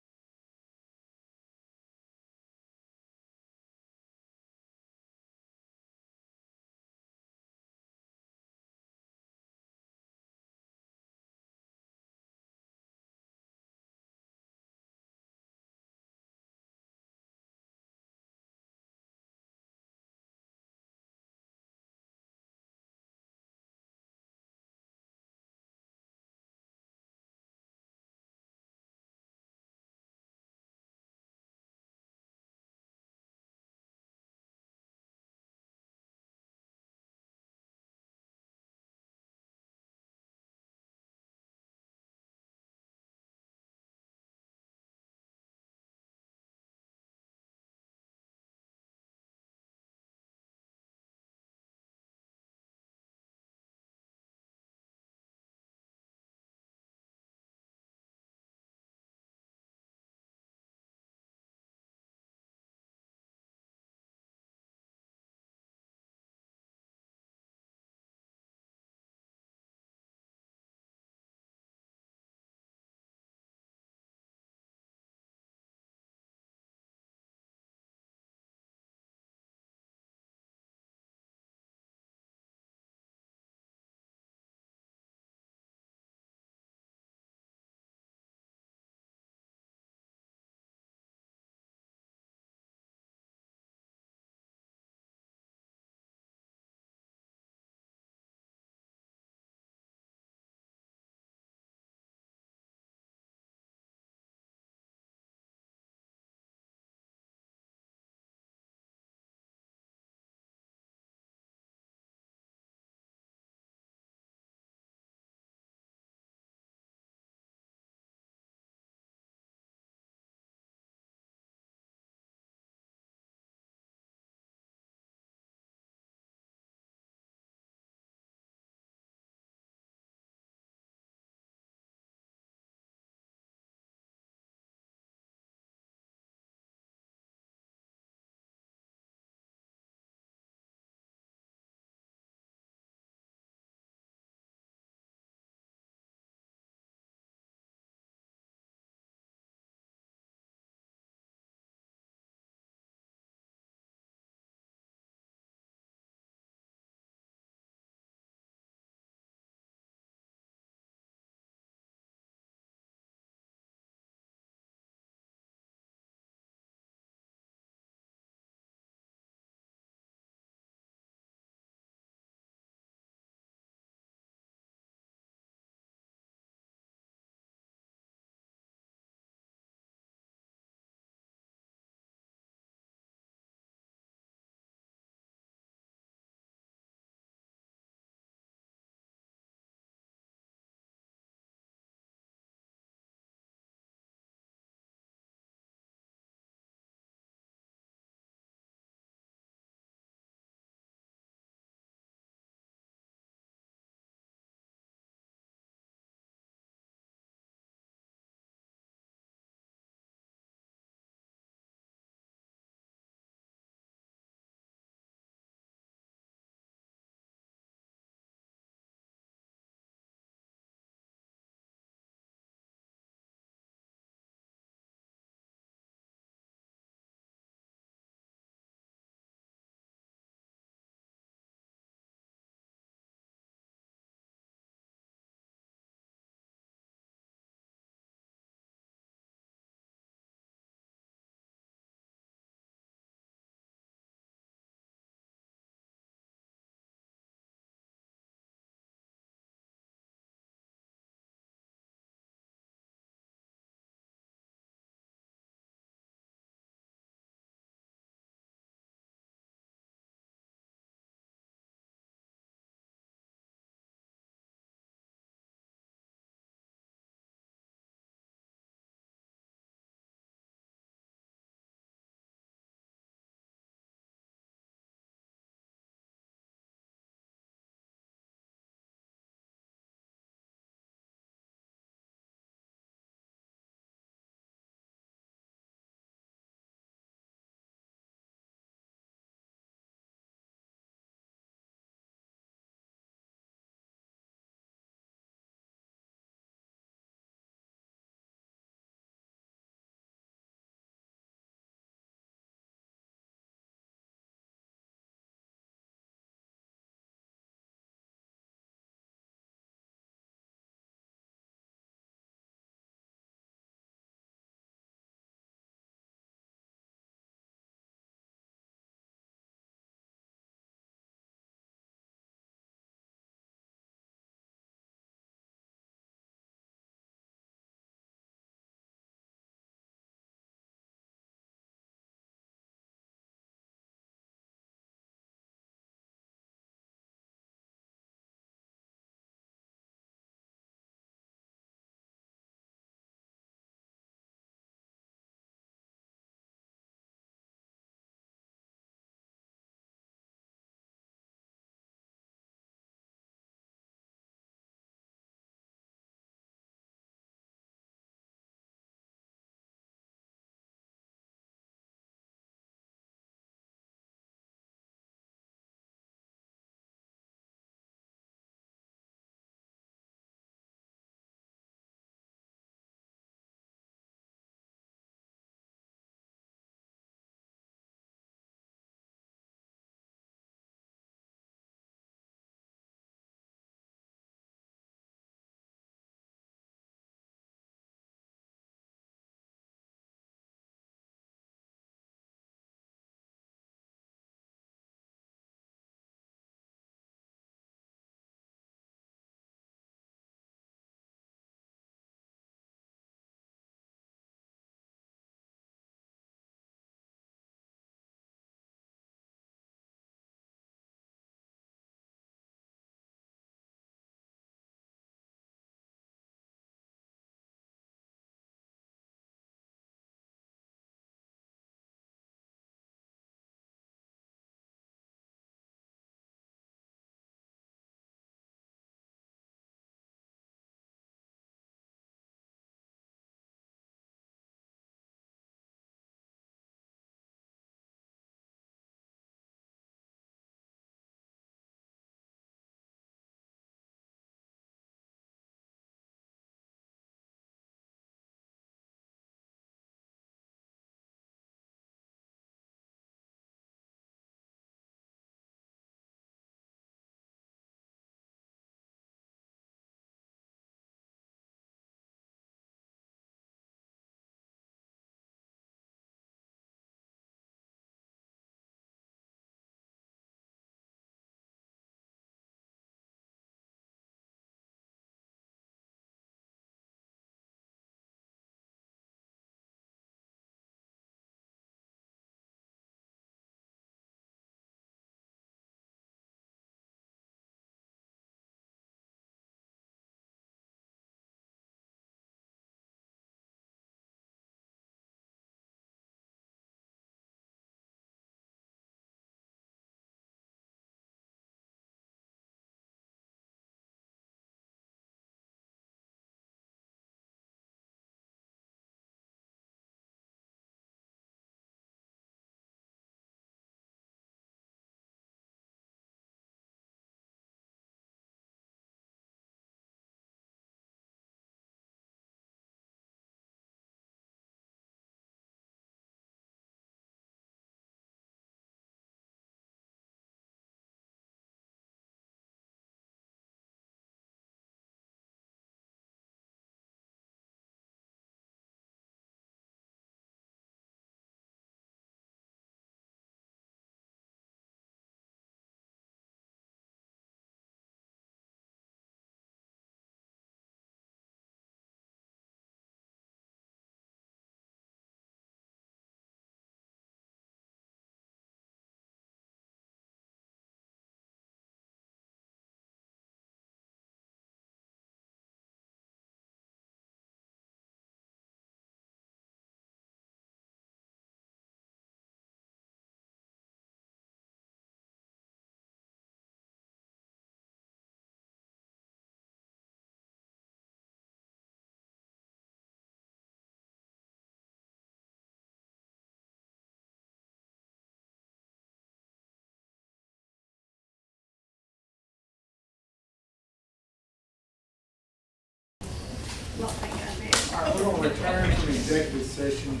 A: executive session,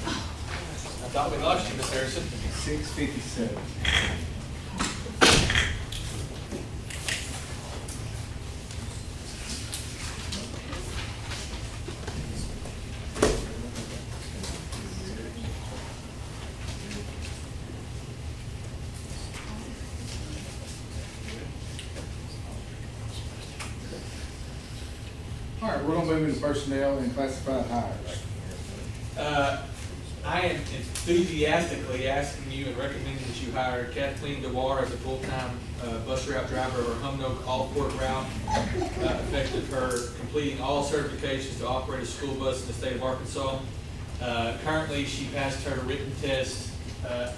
C: I thought we lost you, Ms. Harrison.
A: 6:57. All right, we're gonna move into personnel and classified hires.
C: I am enthusiastically asking you and recommending that you hire Kathleen DeWar as a full-time bus route driver of our Humnoak All-Port route, effective her completing all certifications to operate a school bus in the state of Arkansas. Currently, she passed her written test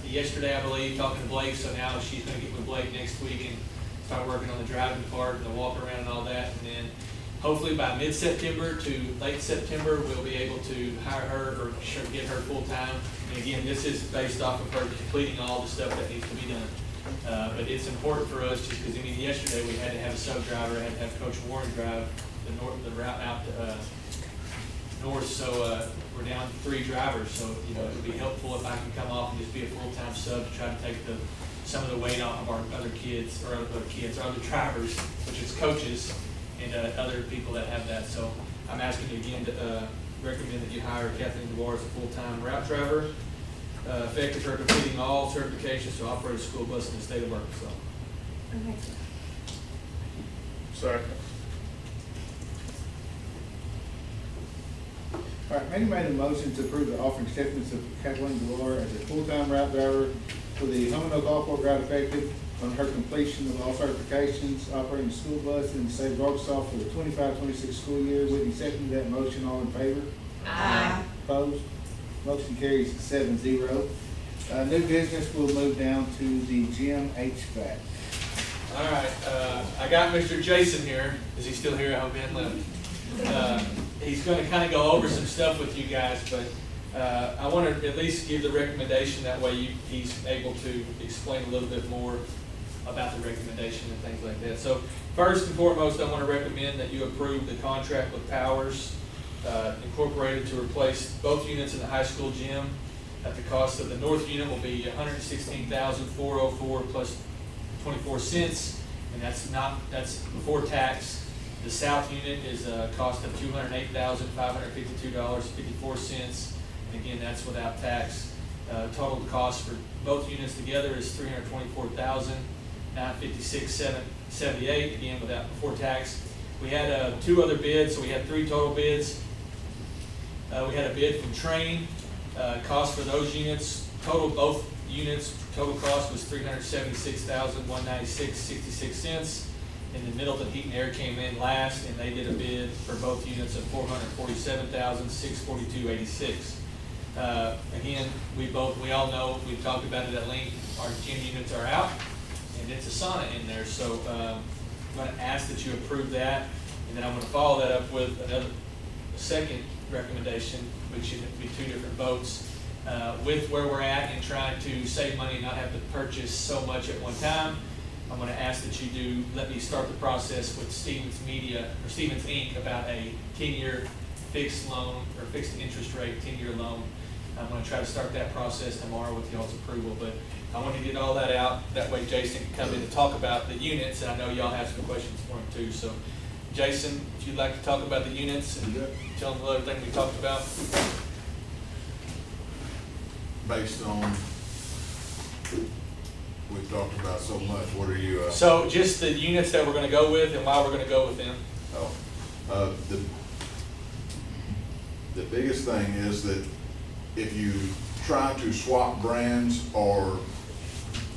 C: yesterday, I believe, talking to Blake, so now she's gonna get with Blake next week and start working on the driving part and the walk around and all that, and then hopefully by mid-September to late September, we'll be able to hire her or get her full-time. And again, this is based off of her completing all the stuff that needs to be done. But it's important for us just because, I mean, yesterday we had to have a sub-driver, had to have Coach Warren drive the route out to north, so we're down to 3 drivers. So, you know, it would be helpful if I can come off and just be a full-time sub to try to take some of the weight off of our other kids, or other drivers, which is coaches, and other people that have that. So I'm asking you again to recommend that you hire Kathleen DeWar as a full-time route driver, effective her completing all certifications to operate a school bus in the state of Arkansas.
I: Okay.
E: Second.
A: All right, Manny made a motion to approve the offering acceptance of Kathleen DeWar as a full-time route driver for the Humanoak All-Port route effective on her completion of all certifications, operating the school bus in the state of Arkansas for the 25-26 school year. Whitney seconded that motion. All in favor?
B: Aye.
A: Opposed? Motion carries 7-0. New business, we'll move down to the gym HVAC.
C: All right, I got Mr. Jason here. Is he still here? I hope he hasn't left. He's gonna kind of go over some stuff with you guys, but I want to at least give the recommendation, that way he's able to explain a little bit more about the recommendation and things like that. So first and foremost, I want to recommend that you approve the contract with Powers Incorporated to replace both units in the high school gym. At the cost of the north unit will be $116,404 plus 24 cents, and that's before tax. The south unit is a cost of $208,552.54, and again, that's without tax. Total cost for both units together is $324,956.78, again before tax. We had 2 other bids, so we had 3 total bids. We had a bid from Train. Cost for those units, both units, total cost was $376,196.66. And then Middleton Heat and Air came in last, and they did a bid for both units of $447,642.86. Again, we all know, we've talked about it at length, our gym units are out, and it's a sauna in there, so I'm gonna ask that you approve that, and then I'm gonna follow that up with a second recommendation, which should be 2 different votes. With where we're at and trying to save money and not have to purchase so much at one time, I'm gonna ask that you let me start the process with Stevens Inc. about a 10-year fixed loan, or fixed interest rate 10-year loan. I'm gonna try to start that process tomorrow with y'all's approval, but I want to get all that out. That way Jason can come in and talk about the units, and I know y'all have some questions for him too. So Jason, if you'd like to talk about the units and tell them everything we talked about.
E: Based on, we've talked about so much, what are you,
C: So just the units that we're gonna go with and why we're gonna go with them.
E: The biggest thing is that if you try to swap brands or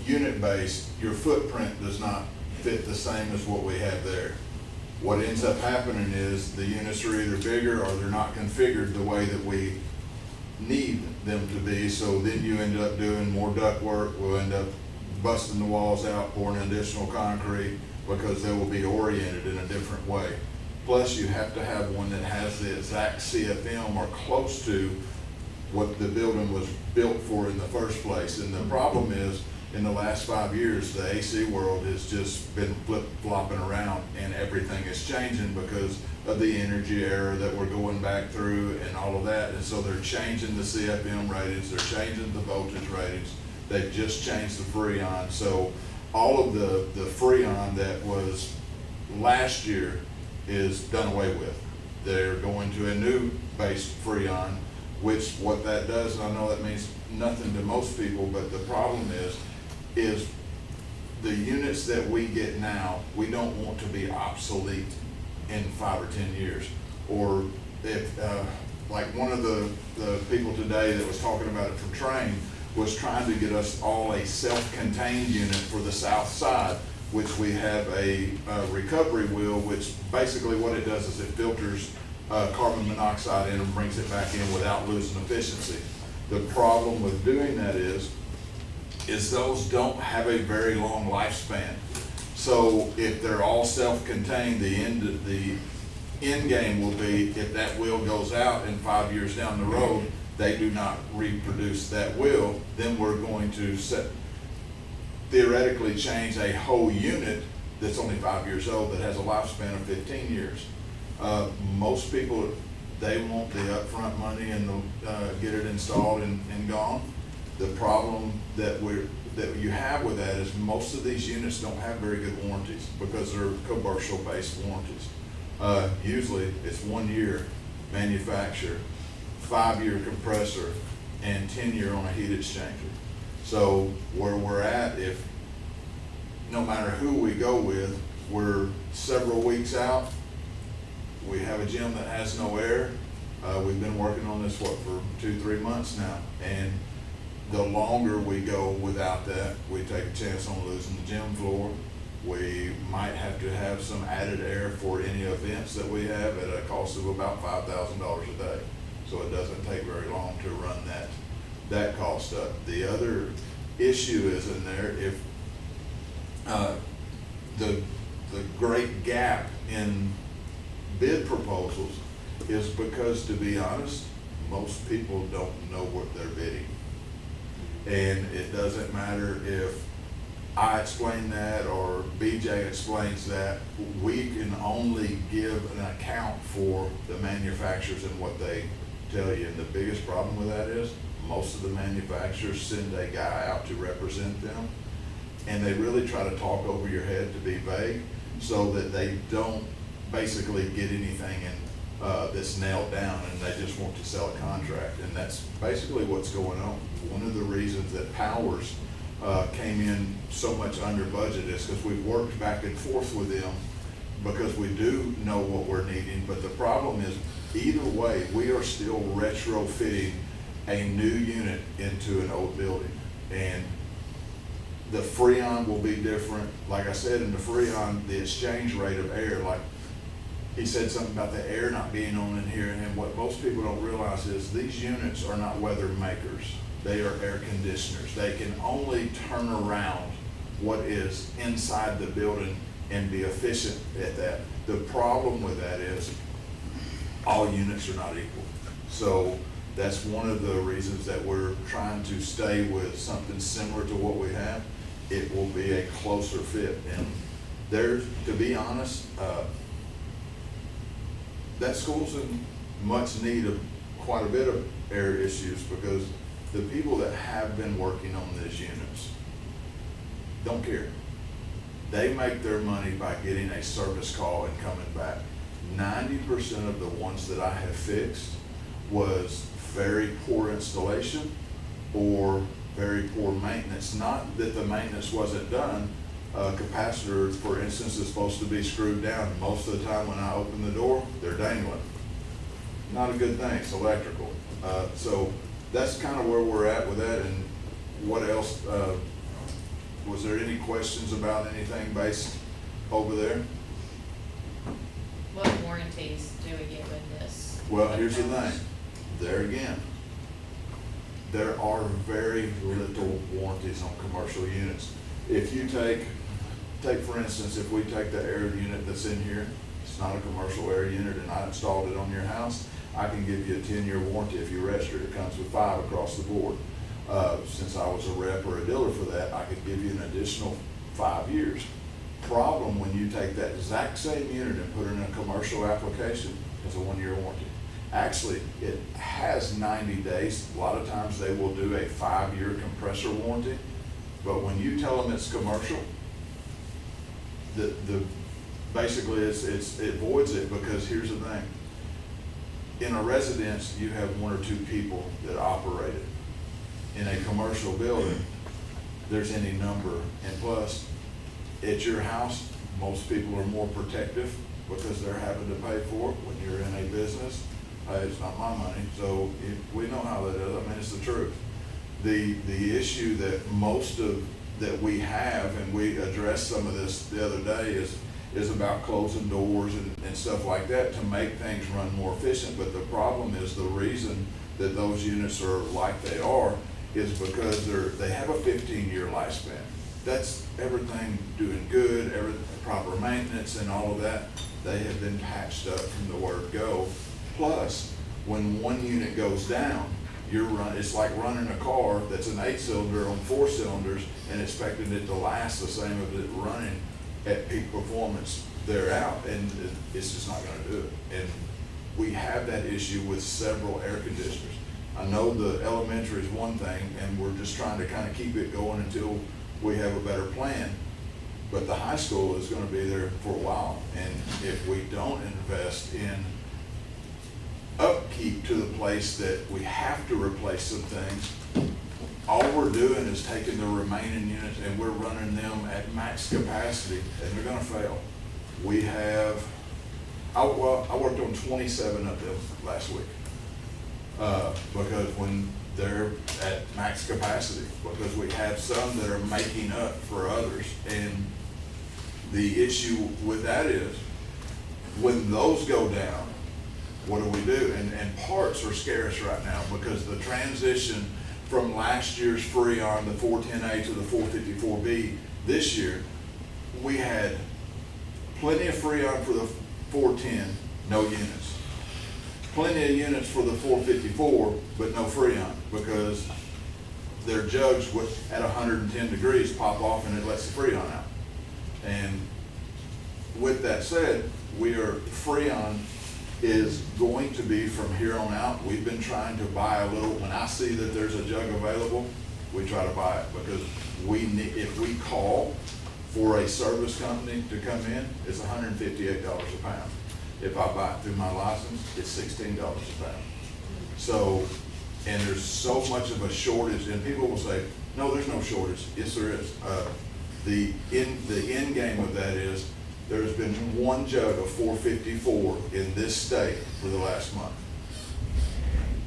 E: unit-based, your footprint does not fit the same as what we have there. What ends up happening is the units are either bigger or they're not configured the way that we need them to be, so then you end up doing more duct work. We'll end up busting the walls out, pouring additional concrete, because they will be oriented in a different way. Plus, you have to have one that has the exact CFM or close to what the building was built for in the first place. And the problem is, in the last 5 years, the AC world has just been flip-flopping around, and everything is changing because of the energy era that we're going back through and all of that. And so they're changing the CFM ratings, they're changing the voltage ratings. They've just changed the Freon. So all of the Freon that was last year is done away with. They're going to a new base Freon, which what that does, and I know that means nothing to most people, but the problem is the units that we get now, we don't want to be obsolete in 5 or 10 years. Or if, like one of the people today that was talking about it from Train was trying to get us all a self-contained unit for the south side, which we have a recovery wheel, which basically what it does is it filters carbon monoxide in and brings it back in without losing efficiency. The problem with doing that is those don't have a very long lifespan. So if they're all self-contained, the end game will be if that wheel goes out and 5 years down the road, they do not reproduce that wheel, then we're going to theoretically change a whole unit that's only 5 years old that has a lifespan of 15 years. Most people, they want the upfront money and get it installed and gone. The problem that you have with that is most of these units don't have very good warranties because they're commercial-based warranties. Usually it's 1 year manufacturer, 5-year compressor, and 10-year on a heat exchanger. So where we're at, if no matter who we go with, we're several weeks out. We have a gym that has no air. We've been working on this, for 2-3 months now. And the longer we go without that, we take a chance on losing the gym floor. We might have to have some added air for any events that we have at a cost of about $5,000 a day. So it doesn't take very long to run that cost up. The other issue is in there, if the great gap in bid proposals is because, to be honest, most people don't know what they're bidding. And it doesn't matter if I explain that or BJ explains that, we can only give an account for the manufacturers and what they tell you. And the biggest problem with that is most of the manufacturers send a guy out to represent them, and they really try to talk over your head to be vague so that they don't basically get anything that's nailed down, and they just want to sell a contract. And that's basically what's going on. One of the reasons that Powers came in so much under budget is because we've worked back and forth with them because we do know what we're needing. But the problem is, either way, we are still retrofitting a new unit into an old building. And the Freon will be different. Like I said, in the Freon, the exchange rate of air, like he said something about the air not being on in here, and what most people don't realize is these units are not weather makers. They are air conditioners. They can only turn around what is inside the building and be efficient at that. The problem with that is all units are not equal. So that's one of the reasons that we're trying to stay with something similar to what we have. It will be a closer fit. And there's, to be honest, that school's in much need of quite a bit of air issues, because the people that have been working on these units don't care. They make their money by getting a service call and coming back. 90% of the ones that I have fixed was very poor installation or very poor maintenance. Not that the maintenance wasn't done. Capacitor, for instance, is supposed to be screwed down. Most of the time when I open the door, they're dangling. Not a good thing. It's electrical. So that's kind of where we're at with that. And what else? Was there any questions about anything based over there?
B: What warranties do we get with this?
E: Well, here's the thing. There again, there are very little warranties on commercial units. If you take for instance, if we take the air unit that's in here, it's not a commercial air unit, and I installed it on your house, I can give you a 10-year warranty if you register it. It comes with 5 across the board. Since I was a rep or a dealer for that, I could give you an additional 5 years. problem when you take that exact same unit and put it in a commercial application is a 1-year warranty. Actually, it has 90 days. A lot of times they will do a 5-year compressor warranty, but when you tell them it's commercial, basically it voids it, because here's the thing. In a residence, you have 1 or 2 people that operate it. In a commercial building, there's any number, and plus, at your house, most people are more protective because they're having to pay for it. When you're in a business, it's not my money, so we know how that is. I mean, it's the truth. The issue that we have, and we addressed some of this the other day, is about closing doors and stuff like that to make things run more efficient. But the problem is, the reason that those units are like they are is because they have a 15-year lifespan. That's everything doing good, proper maintenance and all of that. They have been patched up from the word go. Plus, when one unit goes down, it's like running a car that's an 8-cylinder on 4 cylinders and expecting it to last the same as it running at peak performance. They're out, and it's just not gonna do it. And we have that issue with several air conditioners. I know the elementary is one thing, and we're just trying to kind of keep it going until we have a better plan. But the high school is gonna be there for a while, and if we don't invest in upkeep to the place that we have to replace some things, all we're doing is taking the remaining units and we're running them at max capacity, and they're gonna fail. I worked on 27 of them last week, because when they're at max capacity, because we have some that are making up for others. And the issue with that is, when those go down, what do? And parts are scarce right now, because the transition from last year's Freon, the 410A to the 454B, this year, we had plenty of Freon for the 410, no units. Plenty of units for the 454, but no Freon, because their jugs at 110 degrees pop off and it lets the Freon out. And with that said, Freon is going to be, from here on out, we've been trying to buy a little. When I see that there's a jug available, we try to buy it, because if we call for a service company to come in, it's $158 a pound. If I buy it through my license, it's $16 a pound. So, and there's so much of a shortage, and people will say, no, there's no shortage. Yes, there is. The end game of that is, there's been one jug of 454 in this state for the last month.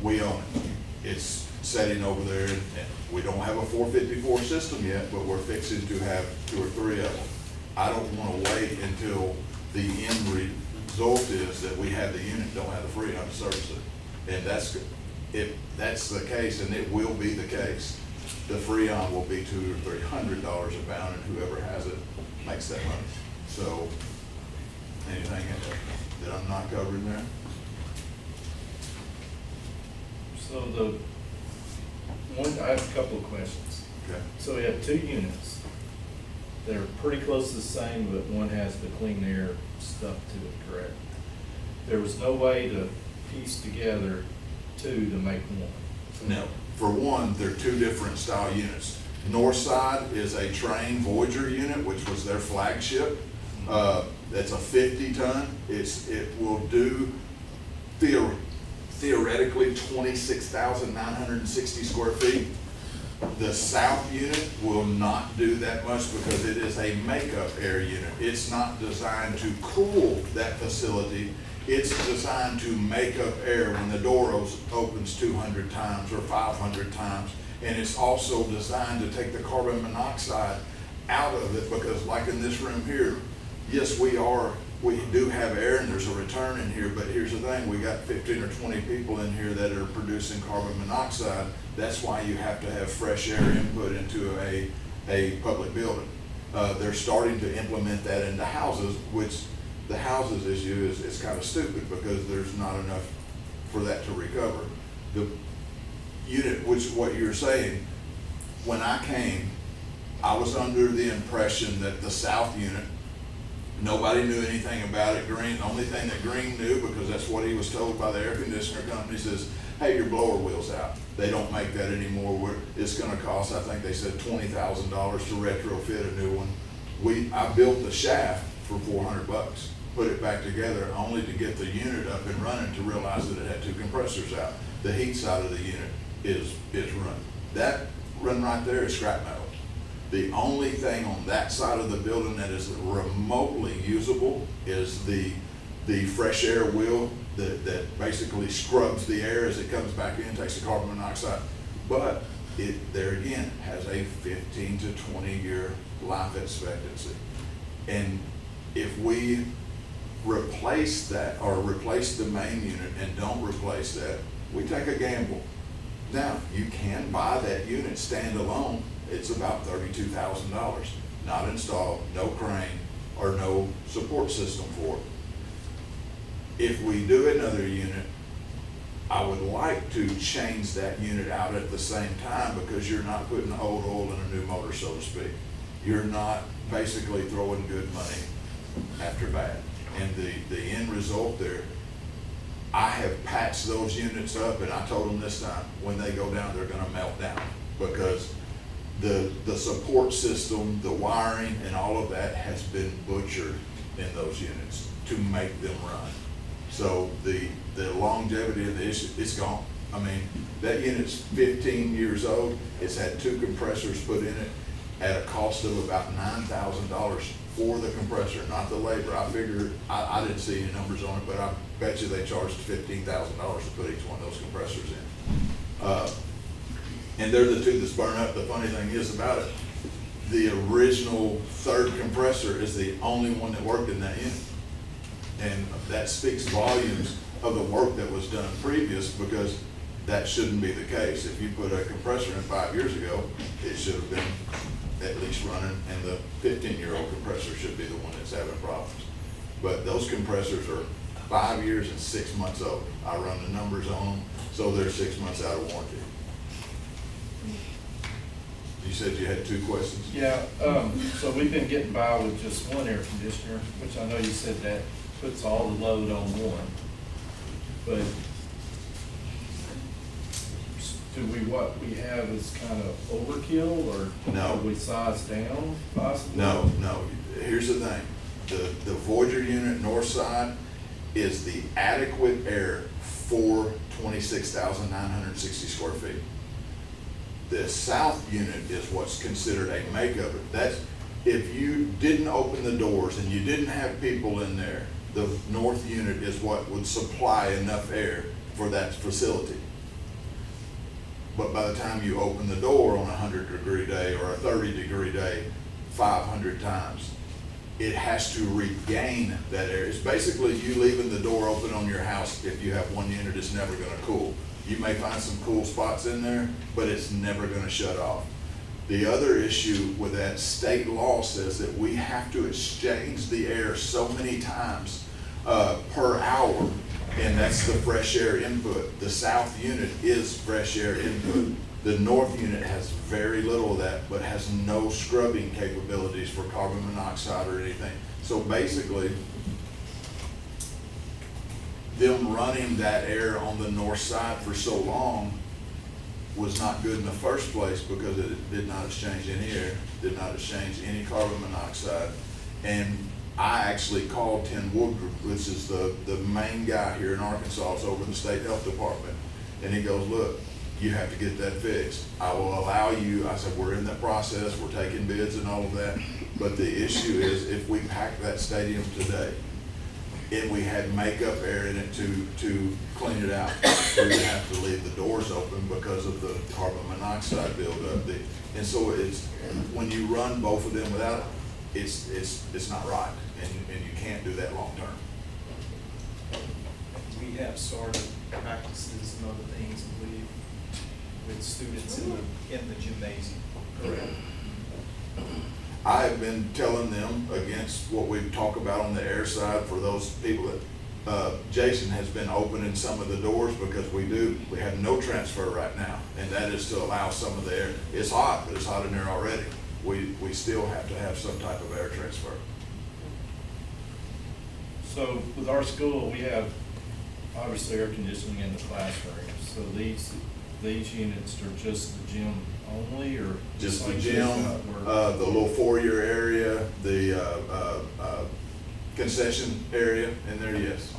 E: We own it. It's sitting over there, and we don't have a 454 system yet, but we're fixing to have 2 or 3 of them. I don't want to wait until the end result is that we have the unit, don't have the Freon to service it. And if that's the case, and it will be the case, the Freon will be $200 or $300 a pound, and whoever has it makes that money. So, anything that I'm not covering there?
D: So I have a couple of questions.
E: Okay.
D: So we have 2 units. They're pretty close to the same, but one has the clean air stuff to it, correct? There was no way to piece together 2 to make one.
E: No. For one, they're 2 different style units. Northside is a Trane Voyager unit, which was their flagship. That's a 50-ton. It will do theoretically 26,960 square feet. The south unit will not do that much, because it is a makeup air unit. It's not designed to cool that facility. It's designed to make up air when the door opens 200 times or 500 times. And it's also designed to take the carbon monoxide out of it, because like in this room here, yes, we do have air and there's a return in here, but here's the thing, we got 15 or 20 people in here that are producing carbon monoxide. That's why you have to have fresh air input into a public building. They're starting to implement that into houses, which the houses issue is kind of stupid, because there's not enough for that to recover. The unit, which what you're saying, when I came, I was under the impression that the south unit Nobody knew anything about it. Green, the only thing that Green knew, because that's what he was told by the air conditioner company, says, hey, your blower wheel's out. They don't make that anymore. It's gonna cost, I think they said $20,000 to retrofit a new one. I built the shaft for $400, put it back together only to get the unit up and running, to realize that it had two compressors out. The heat side of the unit is run. That run right there is scrap metal. The only thing on that side of the building that is remotely usable is the fresh air wheel that basically scrubs the air as it comes back in, takes the carbon monoxide. But it, there again, has a 15 to 20 year life expectancy. And if we replace that, or replace the main unit and don't replace that, we take a gamble. Now, you can buy that unit standalone. It's about $32,000, not installed, no crane, or no support system for it. If we do another unit, I would like to change that unit out at the same time, because you're not putting old oil in a new motor, so to speak. You're not basically throwing good money after bad. And the end result there, I have patched those units up, and I told them this time, when they go down, they're gonna melt down, because the support system, the wiring, and all of that has been butchered in those units to make them run. So the longevity of the issue, it's gone. I mean, that unit's 15 years old. It's had two compressors put in it at a cost of about $9,000 for the compressor, not the labor. I figured, I didn't see any numbers on it, but I bet you they charged $15,000 to put each one of those compressors in. And they're the two that's burned up. The funny thing is about it, the original third compressor is the only one that worked in that unit. And that speaks volumes of the work that was done previous, because that shouldn't be the case. If you put a compressor in 5 years ago, it should have been at least running, and the 15-year-old compressor should be the one that's having problems. But those compressors are 5 years and 6 months old. I run the numbers on them, so they're 6 months out of warranty. You said you had two questions?
D: Yeah, so we've been getting by with just one air conditioner, which I know you said that puts all the load on one. But do what we have is kind of overkill, or
E: No.
D: have we sized down possibly?
E: No. Here's the thing. The Voyager unit north side is the adequate air for 26,960 square feet. The south unit is what's considered a makeup. That's, if you didn't open the doors and you didn't have people in there, the north unit is what would supply enough air for that facility. But by the time you open the door on a 100-degree day or a 30-degree day 500 times, it has to regain that air. It's basically you leaving the door open on your house. If you have one unit, it's never gonna cool. You may find some cool spots in there, but it's never gonna shut off. The other issue with that, state law says that we have to exchange the air so many times per hour, and that's the fresh air input. The south unit is fresh air input. The north unit has very little of that, but has no scrubbing capabilities for carbon monoxide or anything. So basically, them running that air on the north side for so long was not good in the first place, because it did not exchange any air, did not exchange any carbon monoxide. And I actually called Tim Woodruff, which is the main guy here in Arkansas, it's over the state health department. And he goes, look, you have to get that fixed. I will allow you, I said, we're in that process, we're taking bids and all of that. But the issue is, if we pack that stadium today, and we had makeup air in it to clean it out, we would have to leave the doors open because of the carbon monoxide buildup. And so it's, when you run both of them without it, it's not right, and you can't do that long term.
K: We have started practices and other things, I believe, with students in the gymnasium.
E: Correct. I have been telling them against what we talk about on the air side for those people that, Jason has been opening some of the doors, because we have no transfer right now, and that is to allow some of the air. It's hot, but it's hot in there already. We still have to have some type of air transfer.
D: So with our school, we have obviously air conditioning in the classrooms. So these units are just the gym only, or?
E: Just the
D: like
E: gym,
D: this, where-
E: the little foyer area, the, concession area in there, yes.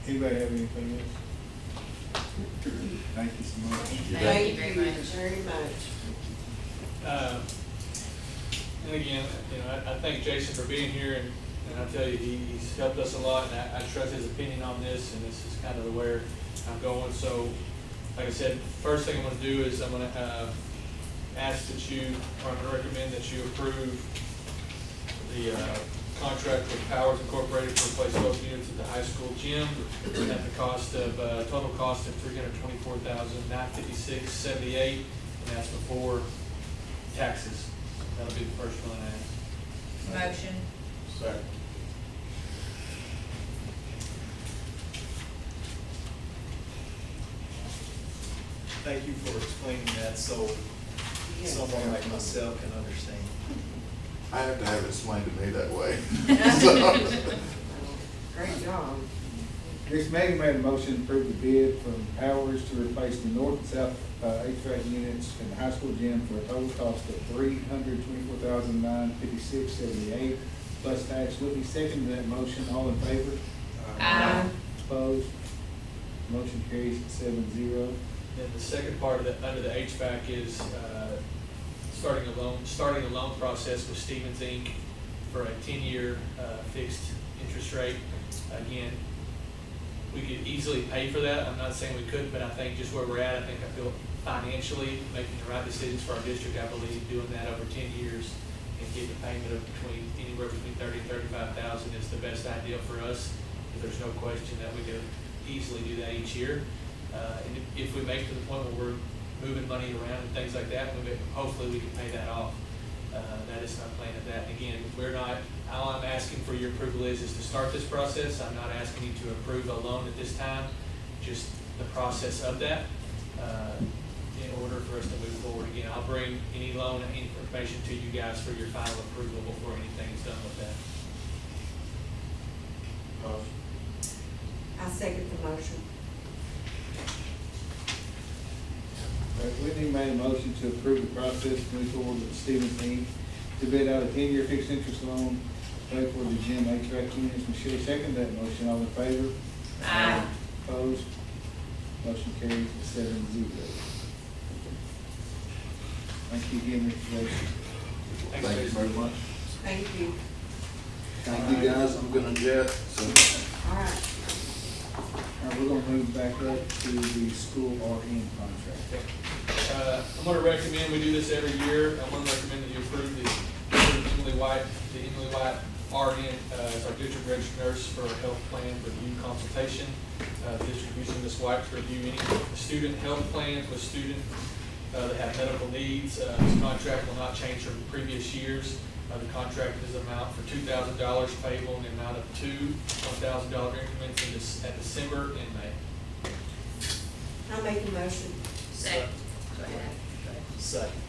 A: Anybody have anything else? Thank you so much.
B: Thank you very much.
F: Very much.
C: And again, you know, I thank Jason for being here, and I tell you, he's helped us a lot, and I trust his opinion on this, and this is kind of where I'm going. So, like I said, first thing I'm gonna do is I'm gonna, ask that you, or I'm gonna recommend that you approve the, contract with Powers Incorporated to replace both units at the high school gym at the cost of, total cost of $324,956.78, and that's before taxes. That'll be the first one I ask.
B: Motion.
E: Second.
K: Thank you for explaining that so someone like myself can understand.
E: I have to have it explained to me that way.
F: Great job.
A: Ms. Megan made a motion to approve the bid from Powers to replace the north and south HVAC units in the high school gym for a total cost of $324,956.78 plus tax. Whitney seconded that motion. All in favor?
B: Aye.
A: Opposed? Motion carries 7-0.
C: Then the second part of the, under the HVAC is, starting a loan process with Stevens Inc. for a 10-year, fixed interest rate. Again, we could easily pay for that. I'm not saying we couldn't, but I think just where we're at, I feel financially making the right decisions for our district. I believe doing that over 10 years and getting a payment of anywhere between $30,000 and $35,000 is the best ideal for us. There's no question that we could easily do that each year. And if we make it to the point where we're moving money around and things like that, hopefully we can pay that off. That is my plan of that. And again, all I'm asking for your approval is to start this process. I'm not asking you to approve a loan at this time, just the process of that, in order for us to move forward. Again, I'll bring any loan and information to you guys for your final approval before anything is done with that.
F: I second the motion.
A: Whitney made a motion to approve the process to move forward with Stevens Inc. to bid out a 10-year fixed interest loan paid for the gym HVAC units. Michelle seconded that motion. All in favor?
B: Aye.
A: Opposed? Motion carries 7-0. Thank you again, Mr. Jason.
C: Thanks,
E: Thank you
C: Jason.
E: very much.
F: Thank you.
E: Thank you, guys. I'm gonna jet, so.
F: All right.
A: We're gonna move back up to the school RN contract.
C: I'm gonna recommend, we do this every year, I'm gonna recommend that you approve the Emily White RN, as our district registered nurse for a health plan review consultation. The district using Ms. White to review any student health plans with students that have medical needs. This contract will not change from previous years. The contract is amount for $2,000 payable in the amount of two $1,000 increments at December and May.
F: I'll make a motion.
B: Second. Go ahead.
K: Second.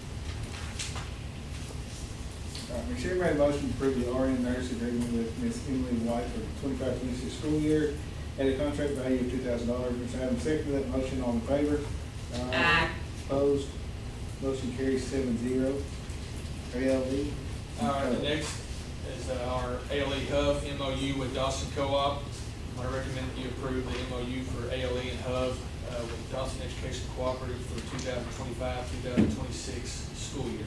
A: Michelle made a motion to approve the RN nurse agreement with Ms. Emily White for the 25-26 school year at a contract value of $2,000. Mr. Adams seconded that motion. All in favor?
B: Aye.
A: Opposed? Motion carries 7-0. ALE.
C: All right, the next is our ALE Hub MOU with Dawson Co-op. I recommend that you approve the MOU for ALE and Hub with Dawson Education Cooperative for the 2025-2026 school year.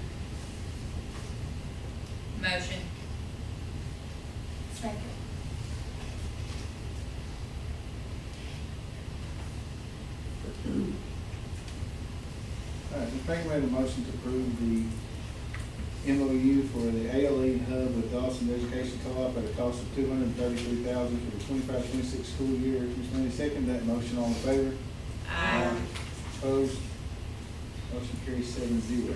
B: Motion.
I: Second.
A: All right, Ms. Baker made a motion to approve the MOU for the ALE Hub with Dawson Education Co-op at a cost of $233,000 for the 25-26 school year. Ms. Manny seconded that motion. All in favor?
B: Aye.
A: Opposed? Motion carries 7-0.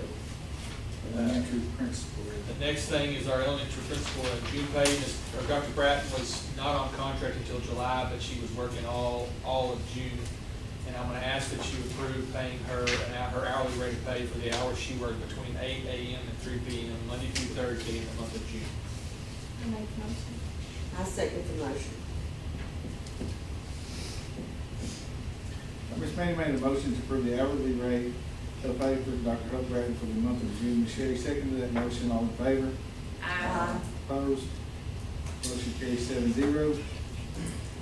A: Elementary principal.
C: The next thing is our elementary principal, June Payne. Dr. Bratton was not on contract until July, but she was working all of June And I'm gonna ask that you approve paying her her hourly rate of pay for the hours she worked between 8 AM and 3 PM, Monday through Thursday in the month of June.
I: I make a motion.
F: I second the motion.
A: Ms. Manning made a motion to approve the hourly rate of pay for Dr. Hope Bradley for the month of June. Ms. Sherry seconded that motion. All in favor?
B: Aye.
A: Opposed? Motion carries 7-0.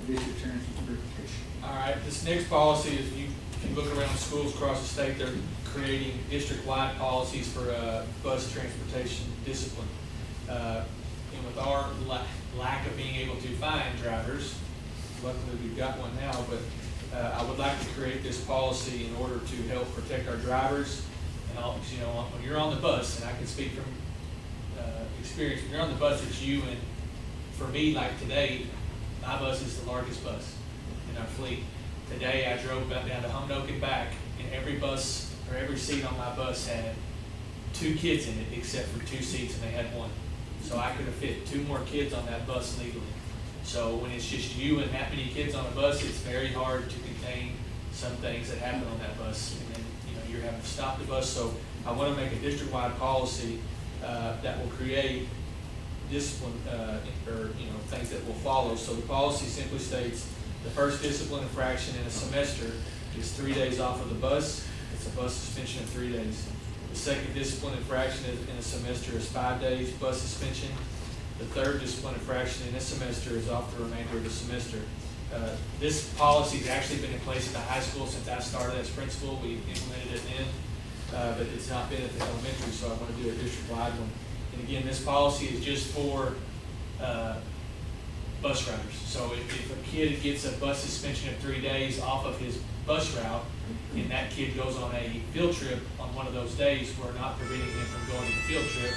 A: District Attorney's verification.
C: All right, this next policy is, if you look around schools across the state, they're creating district-wide policies for bus transportation discipline. And with our lack of being able to find drivers, luckily we've got one now, but I would like to create this policy in order to help protect our drivers. And you know, when you're on the bus, and I can speak from experience, when you're on the bus, it's you, and for me, like today, my bus is the largest bus in our fleet. Today, I drove down to Humnoke and back, and every bus, or every seat on my bus had 2 kids in it, except for 2 seats, and they had 1. So I could have fit 2 more kids on that bus legally. So when it's just you and that many kids on a bus, it's very hard to contain some things that happen on that bus. And then, you know, you're having to stop the bus. So I want to make a district-wide policy that will create discipline, or, you know, things that will follow. So the policy simply states the first discipline infraction in a semester is 3 days off of the bus. It's a bus suspension of 3 days. The second discipline infraction in a semester is 5 days bus suspension. The third discipline infraction in this semester is off the remainder of the semester. This policy has actually been in place at the high school since I started as principal. We implemented it then, but it's not been at the elementary, so I want to do a district-wide one. And again, this policy is just for bus riders. So if a kid gets a bus suspension of 3 days off of his bus route, and that kid goes on a field trip on one of those days, we're not preventing him from going to the field trip.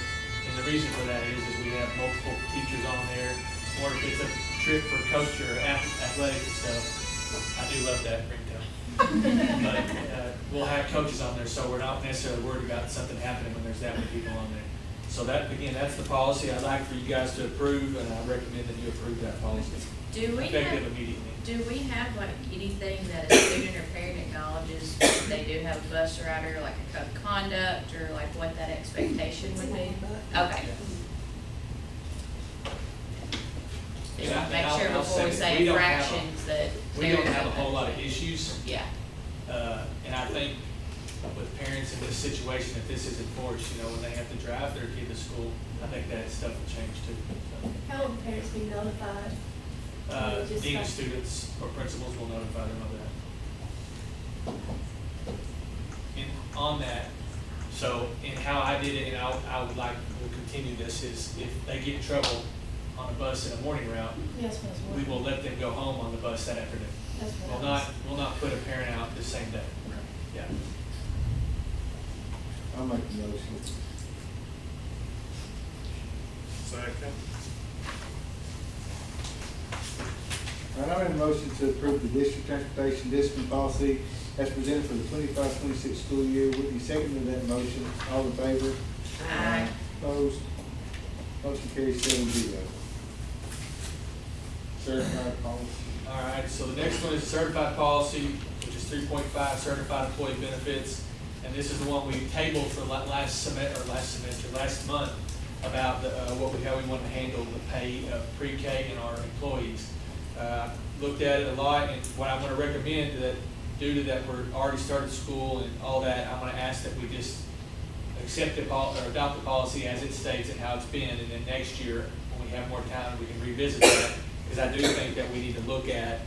C: And the reason for that is we have multiple teachers on there, or if it's a trip for coach or athletic and stuff. I do love that ringtone. But we'll have coaches on there, so we're not necessarily worried about something happening when there's that many people on there. So that, again, that's the policy I'd like for you guys to approve, and I recommend that you approve that policy.
B: Do we
C: Effective
B: have,
C: immediately.
B: do we have like anything that a student or parent acknowledges if they do have a bus rider, like a code of conduct, or like what that expectation would be? Okay. Just
C: Yeah,
B: want to make
C: and
B: sure
C: I'll
B: before we
C: say
B: say
C: we don't have
B: infractions that.
C: We don't have a whole lot of issues.
B: Yeah,
C: And I think with parents in this situation, if this is enforced, you know, when they have to drive their kid to school, I think that stuff will change too. So,
J: How will parents be notified? Just
C: dean of
J: like-
C: students or principals will notify them of that. And on that, so, and how I did it, and I would like, we'll continue this, is if they get in trouble on a bus in a morning route,
J: Yes, Ms.
C: we
J: Ward.
C: will let them go home on the bus that afternoon.
J: That's what
C: We'll
J: I was-
C: not put a parent out the same day. Yeah.
A: I'll make the motion.
D: Second.
A: All right, I made a motion to approve the district transportation discipline policy as presented for the 25-26 school year. Whitney seconded that motion. All in favor?
B: Aye.
A: Opposed? Motion carries 7-0. Certified policy.
C: All right, so the next one is certified policy, which is 3.5, certified employee benefits. And this is the one we tabled for last month, about how we want to handle the pay of pre-K and our employees. Looked at it a lot, and what I want to recommend that due to that we're already started school and all that, I'm going to ask that we just accept it or adopt the policy as it states and how it's been, and then next year, when we have more time, we can revisit that. Because I do think that we need to look at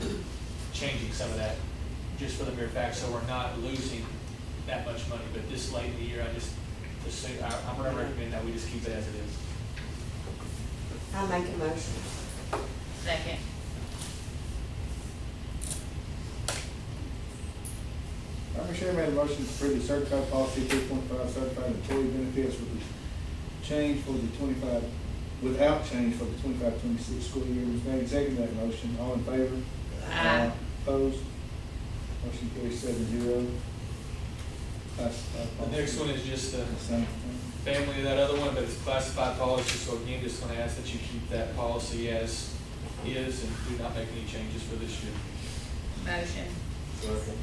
C: changing some of that, just for the mere fact, so we're not losing that much money. But this late in the year, I'm gonna recommend that we just keep it as it is.
F: I make a motion.
B: Second.
A: All right, Ms. Sherry made a motion to approve the certified policy 3.5, certified employee benefits with the change for the without change for the 25-26 school year. Ms. Manning seconded that motion. All in favor?
B: Aye.
A: Opposed? Motion carries 7-0.
C: The next one is just the
A: Same thing.
C: family of that other one, but it's classified policy, so again, just gonna ask that you keep that policy as is and do not make any changes for this year.
B: Motion.
A: Mr.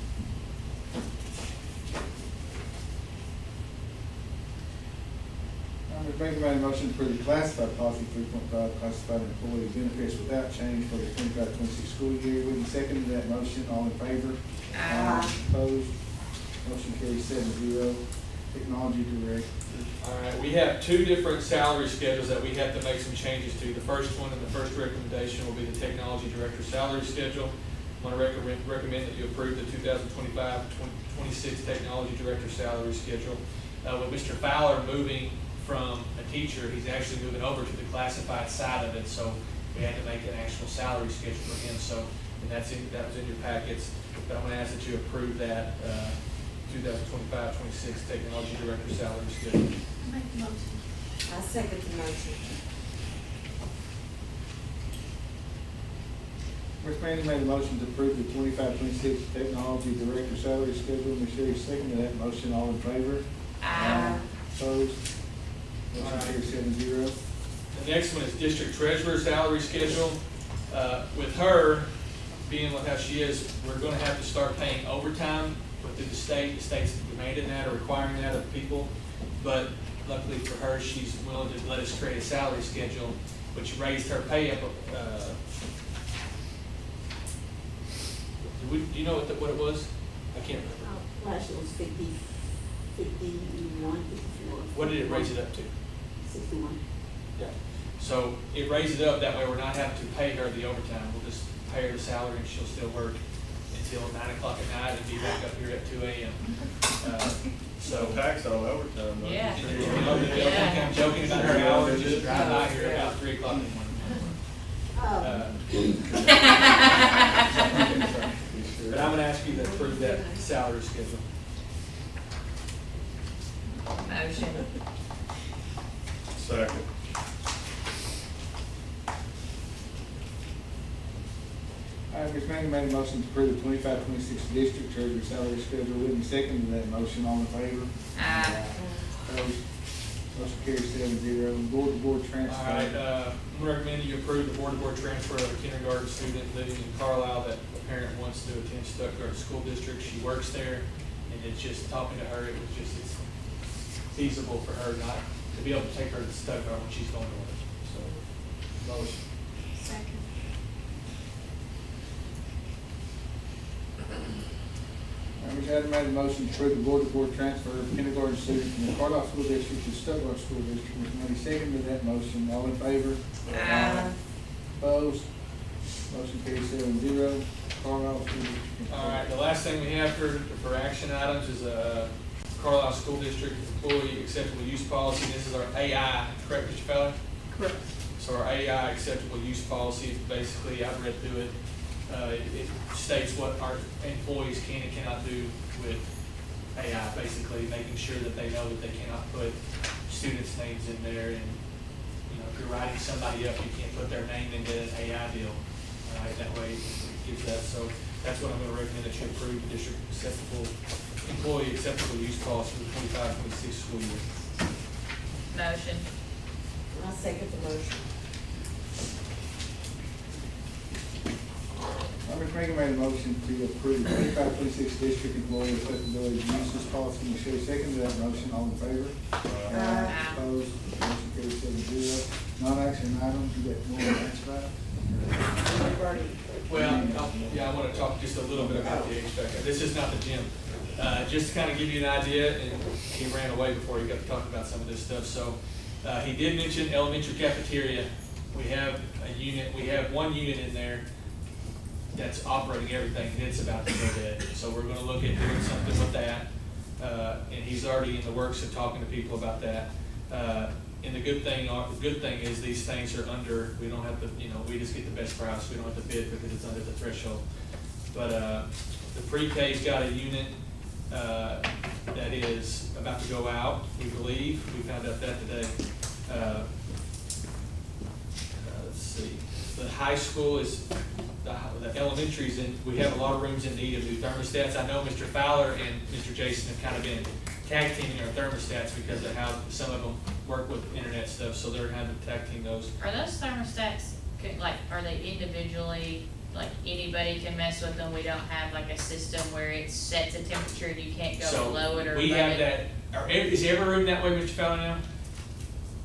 A: Baker made a motion for the classified policy 3.5, classified employee benefits without change for the 25-26 school year. Whitney seconded that motion. All in favor?
B: Aye.
A: Opposed? Motion carries 7-0. Technology director.
C: All right, we have two different salary schedules that we have to make some changes to. The first one and the first recommendation will be the technology director salary schedule. I want to recommend that you approve the 2025-26 technology director salary schedule. With Mr. Fowler moving from a teacher, he's actually moving over to the classified side of it, so we had to make an actual salary schedule for him. So, and that was in your packets. But I'm going to ask that you approve that 2025-26 technology director salary schedule.
B: Make the motion.
F: I second the motion.
A: Ms. Manning made a motion to approve the 25-26 technology director salary schedule. Ms. Sherry seconded that motion. All in favor?
B: Aye.
A: Opposed? Motion
C: Aye.
A: carries 7-0.
C: The next one is district treasurer salary schedule. With her being with how she is, we're gonna have to start paying overtime within the state. The state's demanding that or requiring that of people. But luckily for her, she's willing to let us create a salary schedule, which raised her pay up. Do you know what it was? I can't remember.
G: Last year was 51, 54.
C: What did it raise it up to?
G: 61.
C: Yeah. So it raised it up, that way we're not having to pay her the overtime. We'll just pay her the salary and she'll still work until 9 o'clock at night and be back up here at 2 a.m. So.
D: Tax on overtime, though.
B: Yeah.
C: I'm joking about her hours, just drive by here about 3 o'clock in the morning. But I'm gonna ask you to approve that salary schedule.
B: Motion.
D: Second.
A: All right, Ms. Manning made a motion to approve the 25-26 district treasurer salary schedule. Whitney seconded that motion. All in favor?
B: Aye.
A: Opposed? Motion carries 7-0. Board transfer.
C: All right, I'm gonna recommend you approve the board-to-board transfer of a kindergarten student living in Carlisle that a parent wants to attend Stuttgart School District. She works there, and it's just talking to her, it's feasible for her not to be able to take her to Stuttgart when she's going to work. So, motion.
B: Second.
A: Ms. Adam made a motion to approve the board-to-board transfer of kindergarten student from the Carlisle School District to Stuttgart School District. Ms. Manning seconded that motion. All in favor?
B: Aye.
A: Opposed? Motion carries 7-0. Carlisle School District.
C: All right, the last thing we have for action items is a Carlisle School District employee acceptable use policy. This is our AI, correct, Mr. Fowler?
H: Correct.
C: So our AI acceptable use policy is basically, I've read through it, it states what our employees can and cannot do with AI, basically making sure that they know that they cannot put students' names in there, and, you know, if you're writing somebody up, you can't put their name into an AI deal, all right, that way it gives that. So that's what I'm gonna recommend, that you approve the district employee acceptable use policy for the 25-26 school year.
B: Motion.
F: I second the motion.
A: Ms. Manning made a motion to approve the 25-26 district employee acceptability uses policy. Ms. Sherry seconded that motion. All in favor?
B: Aye.
A: Opposed? Motion carries 7-0. Non-action items, you got more on that side?
C: Well, yeah, I want to talk just a little bit about the HVAC. This is not the gym. Just to kind of give you an idea, and he ran away before he got to talk about some of this stuff. So he did mention elementary cafeteria. We have one unit in there that's operating everything, and it's about to go dead. So we're going to look at doing something with that. And he's already in the works of talking to people about that. And the good thing is these things are under, we don't have to, we just get the best price. We don't have to bid because it's under the threshold. But the pre-K's got a unit that is about to go out, we believe. We found out that today. Let's see. The high school is, the elementary's in, we have a lot of rooms in need of new thermostats. I know Mr. Fowler and Mr. Jason have kind of been tag teaming our thermostats because of how some of them work with internet stuff, so they're having to tag team those.
B: Are those thermostats, are they individually, like anybody can mess with them, we don't have like a system where it sets a temperature and you can't go
C: So
B: below it or above
C: we have
B: it.
C: that, is every room that way, Mr. Fallon,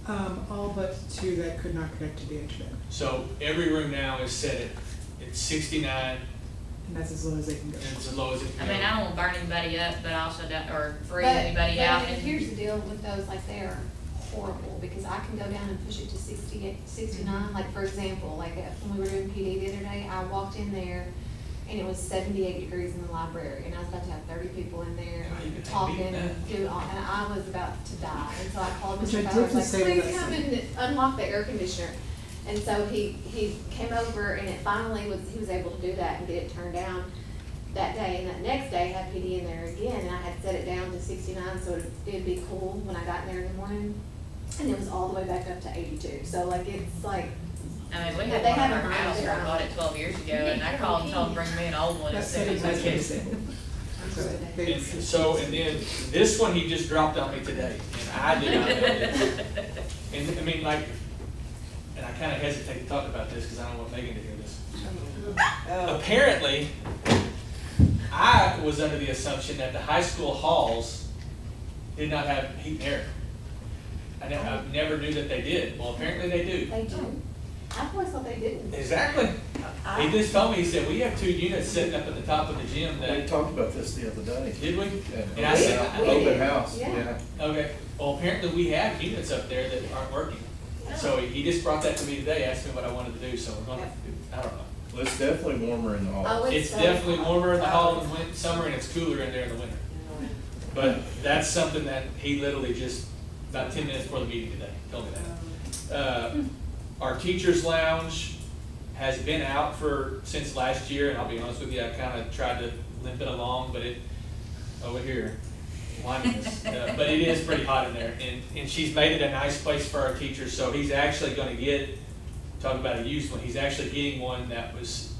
C: now?
H: All but two that could not connect to the HVAC,
C: So every room now is set at 69,
H: and that's as low as they can go.
C: and it's as low as it
B: I
C: can
B: mean,
C: go.
B: I don't wanna burn anybody up, but I also don't, or freeze
J: But-
B: anybody
J: but
B: out.
J: here's the deal with those, like, they are horrible, because I can go down and push it to 68, 69, like, for example, like, when we were doing PD the other day, I walked in there, and it was 78 degrees in the library, and I was about to have 30 people in there,
C: Oh, you could
J: talking,
C: beat that.
J: and do all, and I was about to die, and so I called
H: Which
J: Mr.
H: I
J: Fowler, I was
H: did
J: like,
H: say to
J: please
H: that
J: come
H: same-
J: and unlock the air conditioner. And so he came over, and it finally he was able to do that and get it turned down that day, and that next day had PD in there again, and I had set it down to 69, so it'd be cool when I got in there in the morning, and it was all the way back up to 82, so like, it's like,
B: I mean, we
J: Yeah,
B: had
J: they
B: one
J: have
B: at our
J: them
B: house
J: around
B: where I
J: there.
B: bought it 12 years ago, and I called and told them bring me an old one.
H: That's
B: as soon as I
H: setting
B: could.
H: the same. So they-
C: And so, and then this one he just dropped on me today, and I did not know this. And I mean, like, and I kinda hesitate to talk about this, cause I don't want Megan to hear this. Apparently, I was under the assumption that the high school halls did not have heat and air. I never knew that they did. Well, apparently they do.
J: they do. I always thought they didn't.
C: Exactly. He just told me, he said, we have 2 units sitting up at the top of the gym
D: We
C: that,
D: talked about this the other day.
C: did we?
D: And
C: And I said,
D: open house,
J: Yeah.
D: yeah.
C: Okay, well, apparently we have units up there that aren't working. So he just brought that to me today, asked me what I wanted to do, so we're gonna, I don't know.
D: Well, it's definitely warmer in the hall.
J: Oh,
C: It's
J: so
C: definitely
J: hot.
C: warmer in the hall in the summer, and it's cooler in there in the winter. But that's something that he literally just, about 10 minutes before the meeting today, told me that. Our teacher's lounge has been out since last year, and I'll be honest with you, I kinda tried to limp it along, but over here, whininess. But it is pretty hot in there, and she's made it a nice place for our teachers, so he's actually gonna talk about a used one, he's actually getting one that was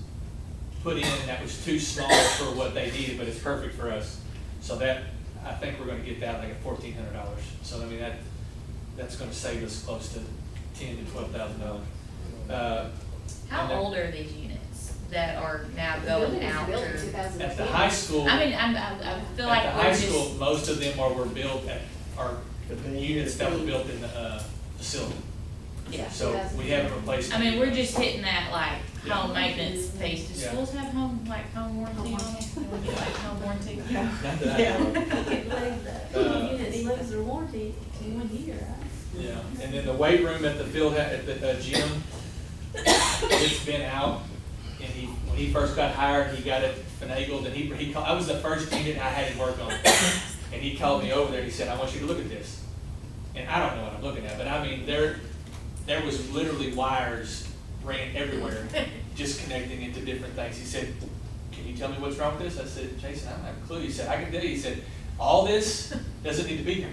C: put in, that was too small for what they needed, but it's perfect for us. So that, I think we're gonna get that like at $1,400. So I mean, that's gonna save us close to $10,000 to $12,000.
B: How
C: And they're-
B: old are these units that are now
J: The
B: going
J: building was
B: out?
J: built in
B: or-
J: 2010.
C: At the high school.
B: I mean, I feel like
C: At the
B: we're
C: high
B: just.
C: school, most of them were built are units that were built in the facility.
B: Yeah.
C: So we haven't replaced.
B: I mean,
C: any.
B: we're just hitting that like
C: Yeah.
B: home maintenance piece. Do
C: Yeah.
B: schools have home warranty on them? Do we get like home warranty?
C: Not that I know of.
G: I can't believe that.
C: Uh,
G: Units lose their warranty in 1 year, right?
C: Yeah, and then the weight room at the at the gym, it's been out, and when he first got hired, he got it finagled, and he called, I was the first unit I had him work on. And he called me over there, and he said, I want you to look at this. And I don't know what I'm looking at, but I mean, there was literally wires ran everywhere, just connecting into different things. He said, can you tell me what's wrong with this? I said, Jason, I don't have a clue. He said, I can tell you. He said, all this doesn't need to be here.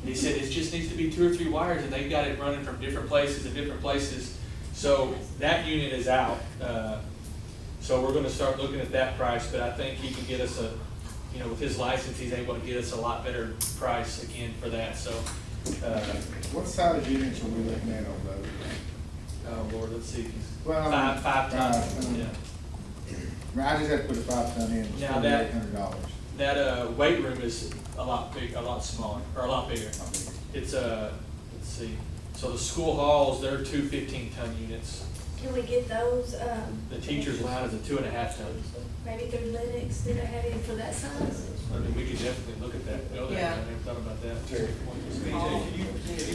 C: He said, it just needs to be 2 or 3 wires, and they've got it running from different places to different places. So that unit is out. So we're gonna start looking at that price, but I think he can get us with his license, he's able to get us a lot better price again for that, so.
A: What size units are we looking at on those?
C: Oh, Lord, let's see.
A: Well,
C: Five tons, yeah.
A: I mean, I just had to put a 5-ton in, it's
C: Now that-
A: $4,800.
C: That, weight room is a lot smaller, or a lot bigger. It's, let's see, so the school halls, they're 2 15-ton units.
G: Can we get those,
C: The teacher's lounge is a 2.5 ton.
G: maybe through Lennox, do they have any for that size?
C: I mean, we could definitely look at that building, I
F: Yeah.
C: never thought about that.
K: BJ, can you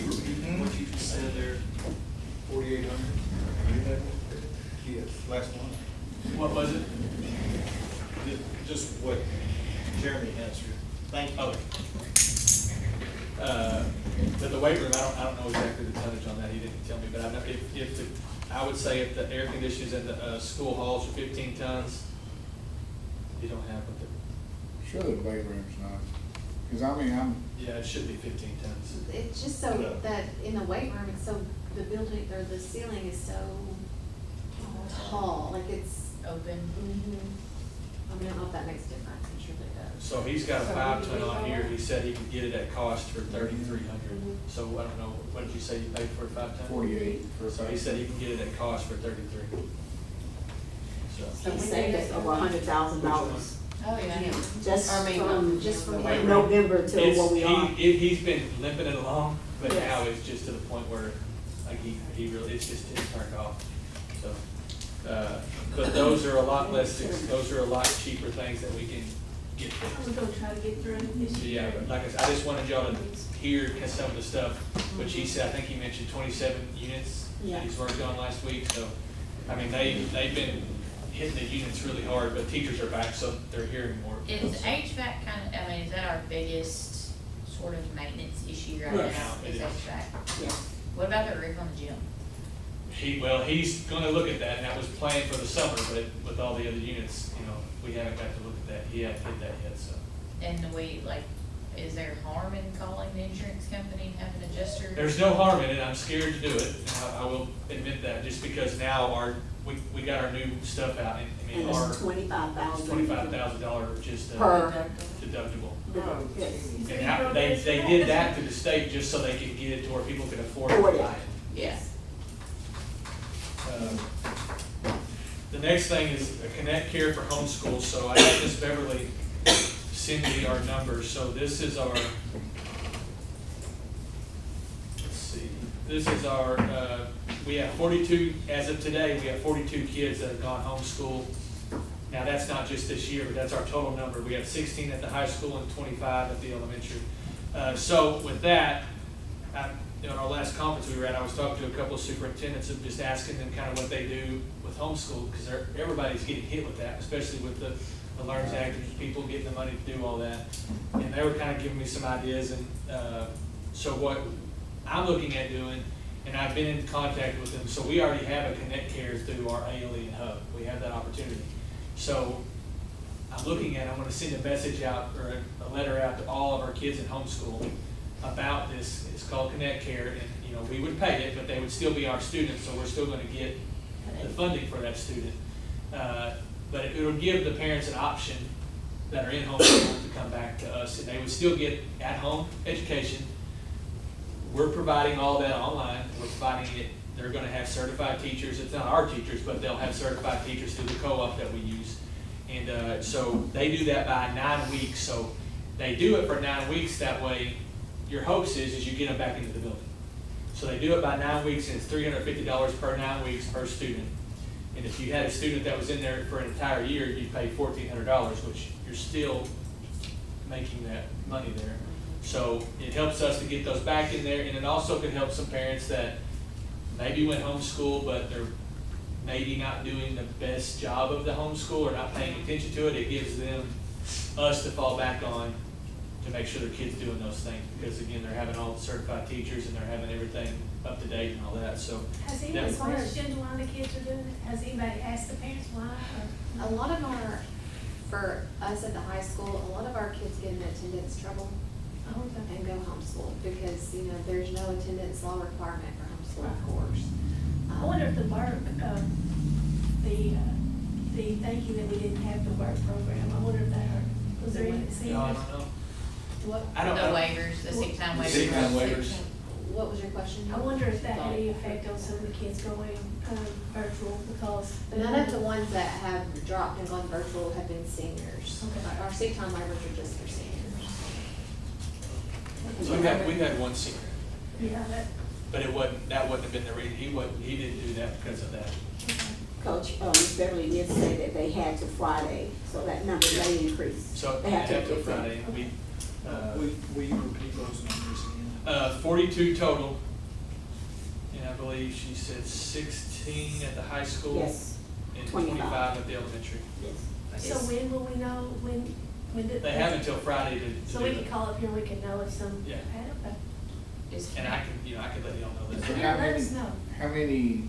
K: repeat what you just said there?
A: 4,800? Yes, last one.
C: What was it?
K: Just what Jeremy answered. Thank you.
C: Okay. But the weight room, I don't know exactly the tonnage on that, he didn't tell me, but I know I would say if the air conditioners in the, school halls are 15 tons, you don't have what the,
A: Sure, the weight room's nice, cause I mean,
C: yeah, it should be 15 tons.
J: It's just so that in the weight room, it's so, the building, or the ceiling is so tall, like it's,
B: Open.
J: I mean, I don't know if that makes a difference, I'm sure that does.
C: So he's got a
J: So
C: 5-ton
J: we
C: on
J: can
C: here,
J: leave
C: he said he could get it at cost for 3,300.
J: Mhm.
C: So I don't know, what did you say you paid for a 5-ton?
A: 48 for a
C: So he said he can get it at cost for 33. So,
G: He saved us over $100,000
B: Oh, yeah.
G: just
F: I mean,
G: from
F: just from
C: Wait,
G: November to
C: It's,
G: where we are.
C: he's been limping it along, but
G: Yes.
C: now it's just to the point where, like, he really, it's turned off, so. But those are a lot less, those are a lot cheaper things that we can get fixed.
J: We're gonna try to get through this
C: So,
J: year.
C: yeah, but like I said, I just wanted y'all to hear some of the stuff, which he said, I think he mentioned 27 units
G: Yeah.
C: that he's worked on last week, so, I mean, they've been hitting the units really hard, but teachers are back, so they're hearing more.
B: Is HVAC kind of, I mean, is that our biggest sort of maintenance issue right
G: Yes.
B: now, is
C: It is.
B: HVAC?
G: Yes.
B: What about the roof on the gym?
C: He's gonna look at that, and that was planned for the summer, but with all the other units, you know, we haven't got to look at that, he hasn't hit that yet, so.
B: And we, like, is there harm in calling the insurance company and having an adjuster?
C: There's no harm in it, I'm scared to do it, and I will admit that, just because now we got our new stuff out, and I mean,
G: And
C: our
G: it's $25,000.
C: $25,000 just
G: Per.
C: deductible.
G: Yes.
C: And now, they did that to the state just so they could get it to where people could afford to
G: Afford it.
C: buy it.
B: Yes.
C: The next thing is a Connect Care for homeschool, so I had Miss Beverly send me our numbers, so this is our, let's see, this is our, we have 42, as of today, we have 42 kids that have gone homeschool. Now, that's not just this year, but that's our total number. We have 16 at the high school and 25 at the elementary. So with that, in our last conference we were at, I was talking to a couple of superintendents and just asking them kind of what they do with homeschool, because everybody's getting hit with that, especially with the LEARNS Act, and people getting the money to do all that. And they were kind of giving me some ideas, and so what I'm looking at doing, and I've been in contact with them, so we already have a Connect Care through our Alien Hub. We have that opportunity. So I'm looking at, I'm gonna send a message out, or a letter out to all of our kids in homeschool about this. It's called Connect Care, and, you know, we would pay it, but they would still be our students, so we're still gonna get the funding for that student. But it would give the parents an option that are in homeschool to come back to us, and they would still get at-home education. We're providing all that online, we're providing it, they're gonna have certified teachers, it's not our teachers, but they'll have certified teachers through the co-op that we use. And so they do that by 9 weeks, so they do it for 9 weeks, that way your hopes is you get them back into the building. So they do it by 9 weeks, and it's $350 per 9 weeks per student. And if you had a student that was in there for an entire year, you'd pay $1,400, which you're still making that money there. So it helps us to get those back in there, and it also can help some parents that maybe went homeschool, but they're maybe not doing the best job of the homeschool or not paying attention to it. It gives them, us to fall back on to make sure their kids doing those things, because again, they're having all the certified teachers and they're having everything up to date and all that, so.
J: Has anybody questioned why the kids are doing it? Has anybody asked the parents why?
I: A lot of our, for us at the high school, a lot of our kids get in attendance trouble and go homeschool because, you know, there's no attendance law requirement for homeschool, of course.
J: I wonder if the Burke, the thinking that we didn't have the Burke program, I wonder if that hurt. Was there any,
C: No, I don't know.
I: What?
C: I don't
B: The
C: know.
B: waivers, the sick time waivers.
C: Sick time waivers.
I: What was your question?
J: I wonder if that had any effect on some of the kids going, virtual because.
I: None of the ones that have dropped and gone virtual have been seniors.
J: Okay.
I: Our sick time waivers are just for seniors.
C: So we've had one senior,
J: Yeah, that,
C: but that wouldn't have been the reason, he didn't do that because of that.
G: Coach, Ms. Beverly did say that they had to Friday, so that number may increase.
C: So
G: They
C: they
G: have to
C: have till
G: get
C: Friday,
K: Will you repeat those numbers again?
C: 42 total. And I believe she said 16 at the high school.
G: Yes,
C: And
G: 25.
C: 25 at the elementary.
G: yes.
J: so when will we know, when did?
C: They have until Friday to
J: So
C: do
J: we
C: it.
J: can call up here, we can know if some.
C: Yeah.
J: Okay.
C: And I can let y'all know that.
J: Yeah, let us know.
A: How many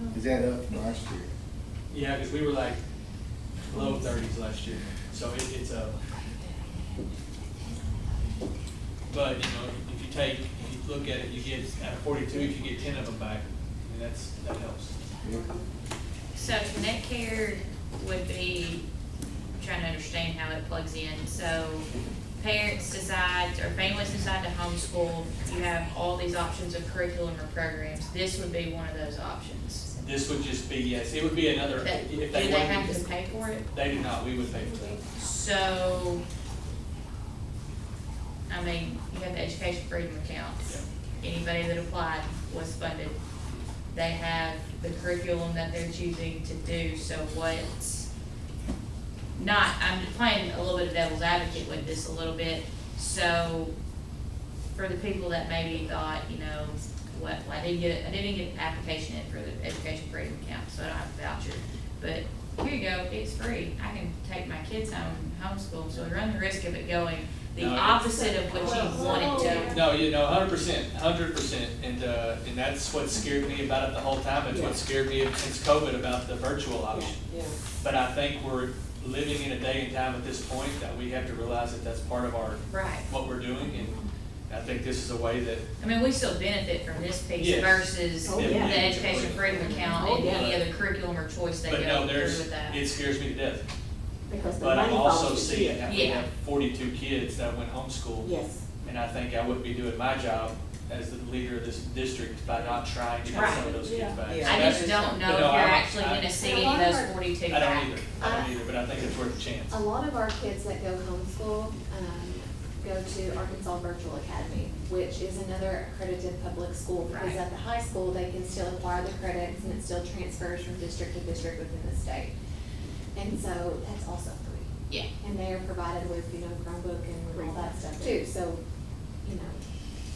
J: No.
A: is that up from last year?
C: Yeah, because we were like low 30s last year, so it's a. But, you know, if you look at it, you get, out of 42, if you get 10 of them back, I mean, that helps.
B: So Connect Care would be, trying to understand how it plugs in. So parents decide, or families decide to homeschool, you have all these options of curriculum or programs. This would be one of those options.
C: This would just be, yes, it would be another,
B: That,
C: if
B: do
C: they
B: they
C: wanted
B: have
C: to.
B: to pay for it?
C: They do not, we would pay for that.
B: So, I mean, you have the Education Freedom Account. Anybody that applied was funded. They have the curriculum that they're choosing to do, so what's not, I'm playing a little bit of devil's advocate with this a little bit. So, for the people that maybe thought, you know, what, well, I didn't get an application in for the Education Freedom Account, so I don't have a voucher. But here you go, it's free. I can take my kids home and homeschool, so we run the risk of it going the
C: No,
B: opposite of what you want it to.
C: No, you know, 100%, and that's what scared me about it the whole time. It's what scared me since COVID about the virtual option.
F: Yeah.
C: But I think we're living in a day and time at this point that we have to realize that that's part of our,
B: Right.
C: what we're doing, and I think this is a way that,
B: I mean, we still benefit from this piece
C: Yes.
B: versus
G: Oh,
B: the
G: yeah.
B: Education Freedom Account and
G: Oh,
B: any
G: yeah.
B: other curriculum or choice they
C: but no,
B: go through
C: there's,
B: with that.
C: it scares me to death.
G: Because the
C: But I'm
G: money falls
C: also
G: to
C: seeing
G: kids.
C: that we
B: Yeah.
C: have 42 kids that went homeschool.
G: Yes,
C: And I think I wouldn't be doing my job as the leader of this district by not trying to get some of those kids back. So
F: Yeah.
B: I
C: that's-
B: just don't know
C: but
B: if
C: no,
B: you're
C: I-
B: actually
C: I-
B: gonna see
J: A
B: any
J: lot
B: of
J: of
B: those
J: our-
B: 42
C: I
B: back.
C: don't either, but I think it's worth a chance.
J: A lot of our kids that go homeschool, go to Arkansas Virtual Academy, which is another accredited public school. Because
B: Right.
J: at the high school, they can still acquire the credits and it still transfers from district to district within the state. And so that's also free.
B: Yeah.
J: And they are provided with, you know, Chromebook and all that stuff too. So, you know,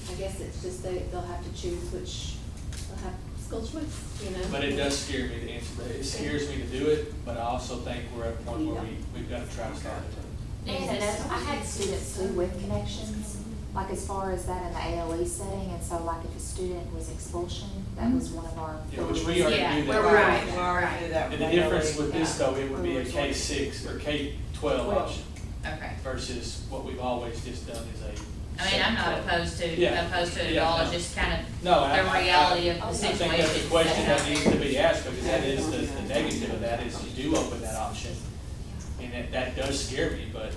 J: I guess it's just they'll have to choose which, they'll have school choice, you know?
C: But it does scare me to answer that. It scares me to do it, but I also think we're at a point where we've got to try to start it.
B: Is
L: And
B: this-
L: I had students too with connections, like as far as that in the ALE setting, and so like if a student was expulsion, that was one of our.
C: Yeah, which we already
B: Yeah,
C: do
B: we're
C: that.
B: right.
F: We already do that.
C: And the difference with this though, it would be a K-6 or K-12 option
B: Okay.
C: versus what we've always just done is a.
B: I mean, I'm not opposed to
C: Yeah.
B: it at
C: Yeah,
B: all,
C: no.
B: it's just kind of
C: No, I-
B: the reality of the
C: I
B: situation.
C: think that's a question that needs to be asked, because that is the negative of that, is you do open that option. And that does scare me, but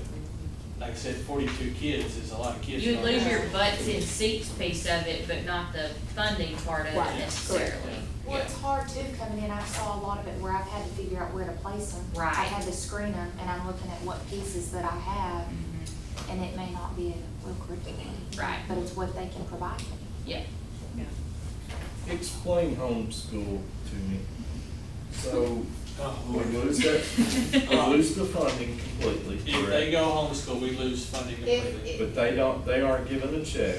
C: like I said, 42 kids is a lot of kids.
B: You
C: going
B: lose
C: there.
B: your butts in seats piece of it, but not the funding part of it
G: Right,
B: necessarily.
L: Well, it's hard too, coming in, I saw a lot of it where I've had to figure out where to place them.
B: Right.
L: I had to screen them, and I'm looking at what pieces that I have,
B: Mhm.
L: and it may not be a real curriculum.
B: Right.
L: But it's what they can provide me.
B: Yeah.
D: Explain homeschool to me. So,
C: Oh,
D: we
C: Lord.
D: lose that, we lose the funding completely,
C: If they
D: correct?
C: go homeschool, we lose funding completely.
D: But they aren't given a check,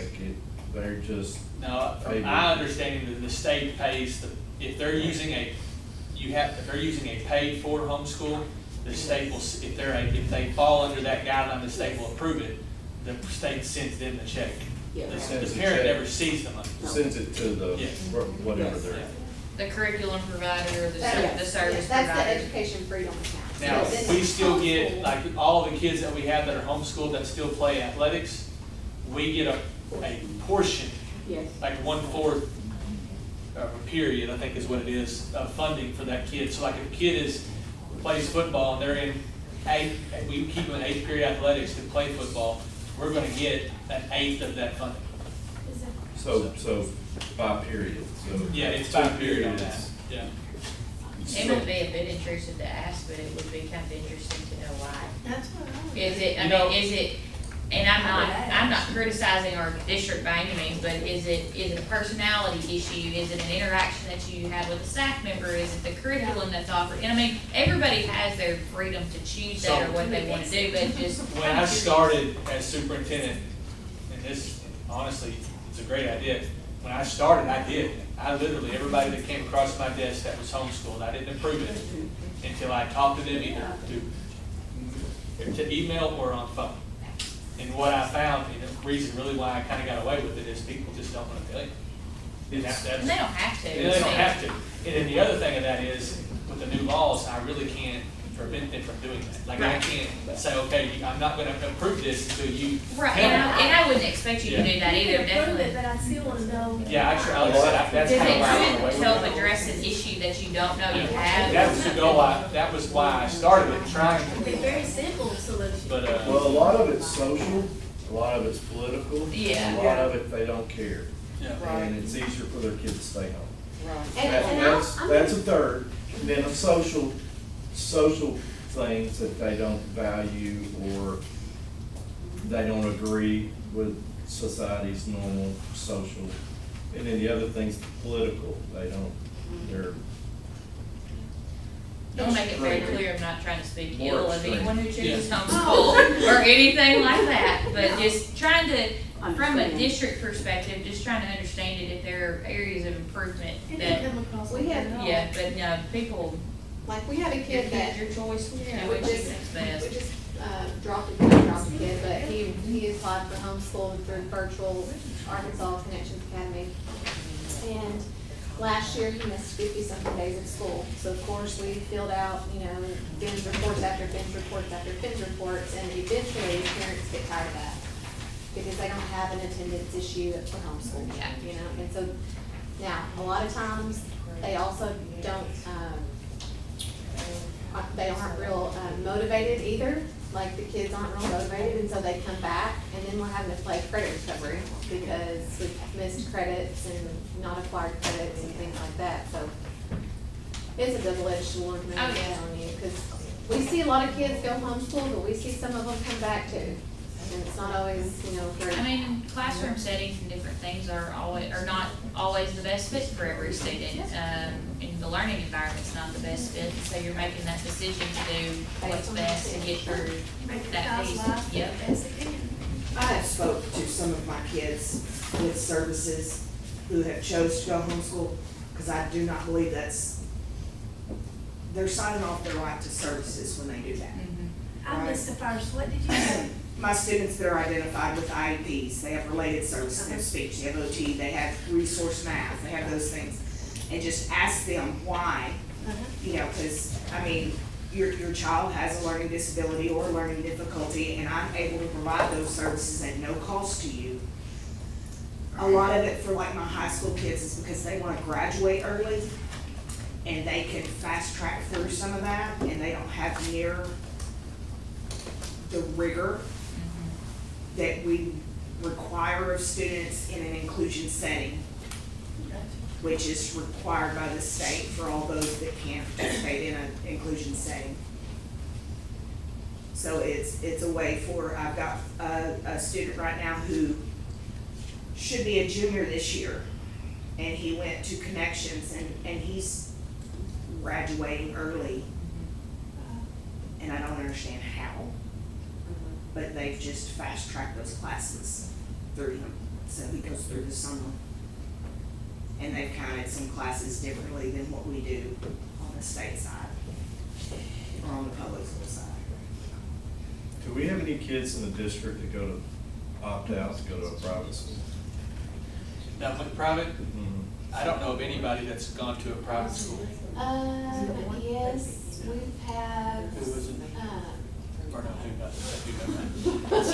D: they're just,
C: Now, from my understanding, that the state pays if they're using if they're using a paid for homeschool, the state will, if they fall under that guideline, the state will approve it. The state sends them the check.
G: yeah.
C: The parent never sees the money.
D: sends it to the,
C: Yeah.
D: whatever
G: Yes.
D: they're.
B: The curriculum provider, the
J: That-
B: service
J: That's the
B: provider.
J: Education Freedom Account.
C: Now,
J: So then
C: we
J: it's
C: still get,
J: homeschool.
C: like, all the kids that we have that are homeschooled that still play athletics, we get a portion,
G: Yes,
C: like 1/4 of a period, I think is what it is, of funding for that kid. So like if a kid plays football and they're in we keep them in 8th period athletics to play football, we're gonna get an 1/8 of that funding.
D: So by period, so.
C: Yeah, it's by
D: 2
C: period on that,
D: periods.
C: yeah.
B: It would be a bit intrusive to ask, but it would be kind of interesting to know why.
J: That's what I would.
B: Is it, I
C: You know-
B: mean, is it, and I'm not criticizing our district by any means, but is it a personality issue? Is it an interaction that you have with a staff member? Is it the curriculum that's offered? And I mean, everybody has their freedom to choose that or what they wanna do, but just.
C: When I started as superintendent, and this, honestly, it's a great idea. When I started, I literally, everybody that came across my desk that was homeschooled, I didn't approve it until I talked to them either to email or on phone. And what I found, and the reason really why I kinda got away with it is people just don't wanna tell you. And that's,
B: And they don't have to.
C: and they don't have to. And then the other thing of that is, with the new laws, I really can't prevent them from doing that. Like, I
B: Right.
C: can't say, okay, I'm not gonna approve this until you.
B: Right,
C: tell me.
B: and I wouldn't expect you to do that either, definitely.
J: But I still wanna know.
C: Yeah, actually, like I said, that's
B: Because
C: kinda why I went
B: it
C: away
B: could
C: with
B: help
C: it.
B: address an issue that you don't know you
C: That
B: have.
C: was the goal, that was why I started it, trying
J: Be
C: to,
J: very simple solution.
C: but,
D: Well, a lot of it's social, a lot of it's political.
B: Yeah.
D: A lot of it, they don't care.
C: yeah.
D: And it's easier for their kids to stay home. That's a third. And then of social things that they don't value or they don't agree with society's normal social. And then the other thing's political, they don't, they're.
B: I'll make it very
D: extreme.
B: clear, I'm not trying to speak
D: More
B: ill of
D: extreme.
B: anyone who chooses
C: Yeah.
B: homeschool or anything like that, but just trying to, from a
G: Understand.
B: district perspective, just trying to understand it if there are areas of improvement
J: It
B: that,
J: didn't come across
I: We
J: like
I: had-
J: that at all.
B: yeah, but no, people,
I: Like, we had a
B: your
I: kid that,
B: kid's your choice, you know,
I: we
B: what you
I: just,
B: think's
I: we
B: best.
I: just, dropped a kid, but he applied for homeschool through virtual Arkansas Connections Academy. And last year, he missed 50-something days of school. So of course, we filled out, FINS reports after FINS reports after FINS reports, and eventually, parents get tired of that. Because they don't have an attendance issue for homeschool, and so, now, a lot of times, they also don't, they aren't real motivated either, like the kids aren't real motivated, and so they come back, and then we're having to play credit recovery because we've missed credits and not acquired credits and things like that, so it's a double-edged sword,
B: Oh,
I: man,
B: yeah.
I: on you, because we see a lot of kids go homeschool, but we see some of them come back too, and it's not always, great.
B: I mean, classroom settings and different things are not always the best fit for every student. And the learning environment's not the best fit, so you're making that decision to do what's best to get through
J: Make
B: that
J: child's
B: piece.
J: life the
B: Yep.
J: best it can.
M: I have spoke to some of my kids with services who have chose to go homeschool, because I do not believe they're signing off their right to services when they do that.
B: Mhm.
J: I missed the first, what did you say?
M: My students that are identified with IEPs, they have related services, they have speech, they have OT, they have resource math, they have those things. And just ask them why, because, your child has a learning disability or a learning difficulty, and I'm able to provide those services at no cost to you. A lot of it for like my high school kids is because they wanna graduate early, and they can fast track through some of that, and they don't have near the rigor that we require of students in an inclusion setting, which is required by the state for all those that can't participate in an inclusion setting. So it's a way I've got a student right now who should be a junior this year, and he went to Connections, and he's graduating early, and I don't understand how, but they've just fast-tracked those classes through him, so he goes through the summer. And they've counted some classes differently than what we do on the state side, or on the public school side.
D: Do we have any kids in the district that go to opt out to go to a private school?
C: Now, with private, I don't know of anybody that's gone to a private school.
I: Yes, we've had,
C: Who was it? Or no, who got that?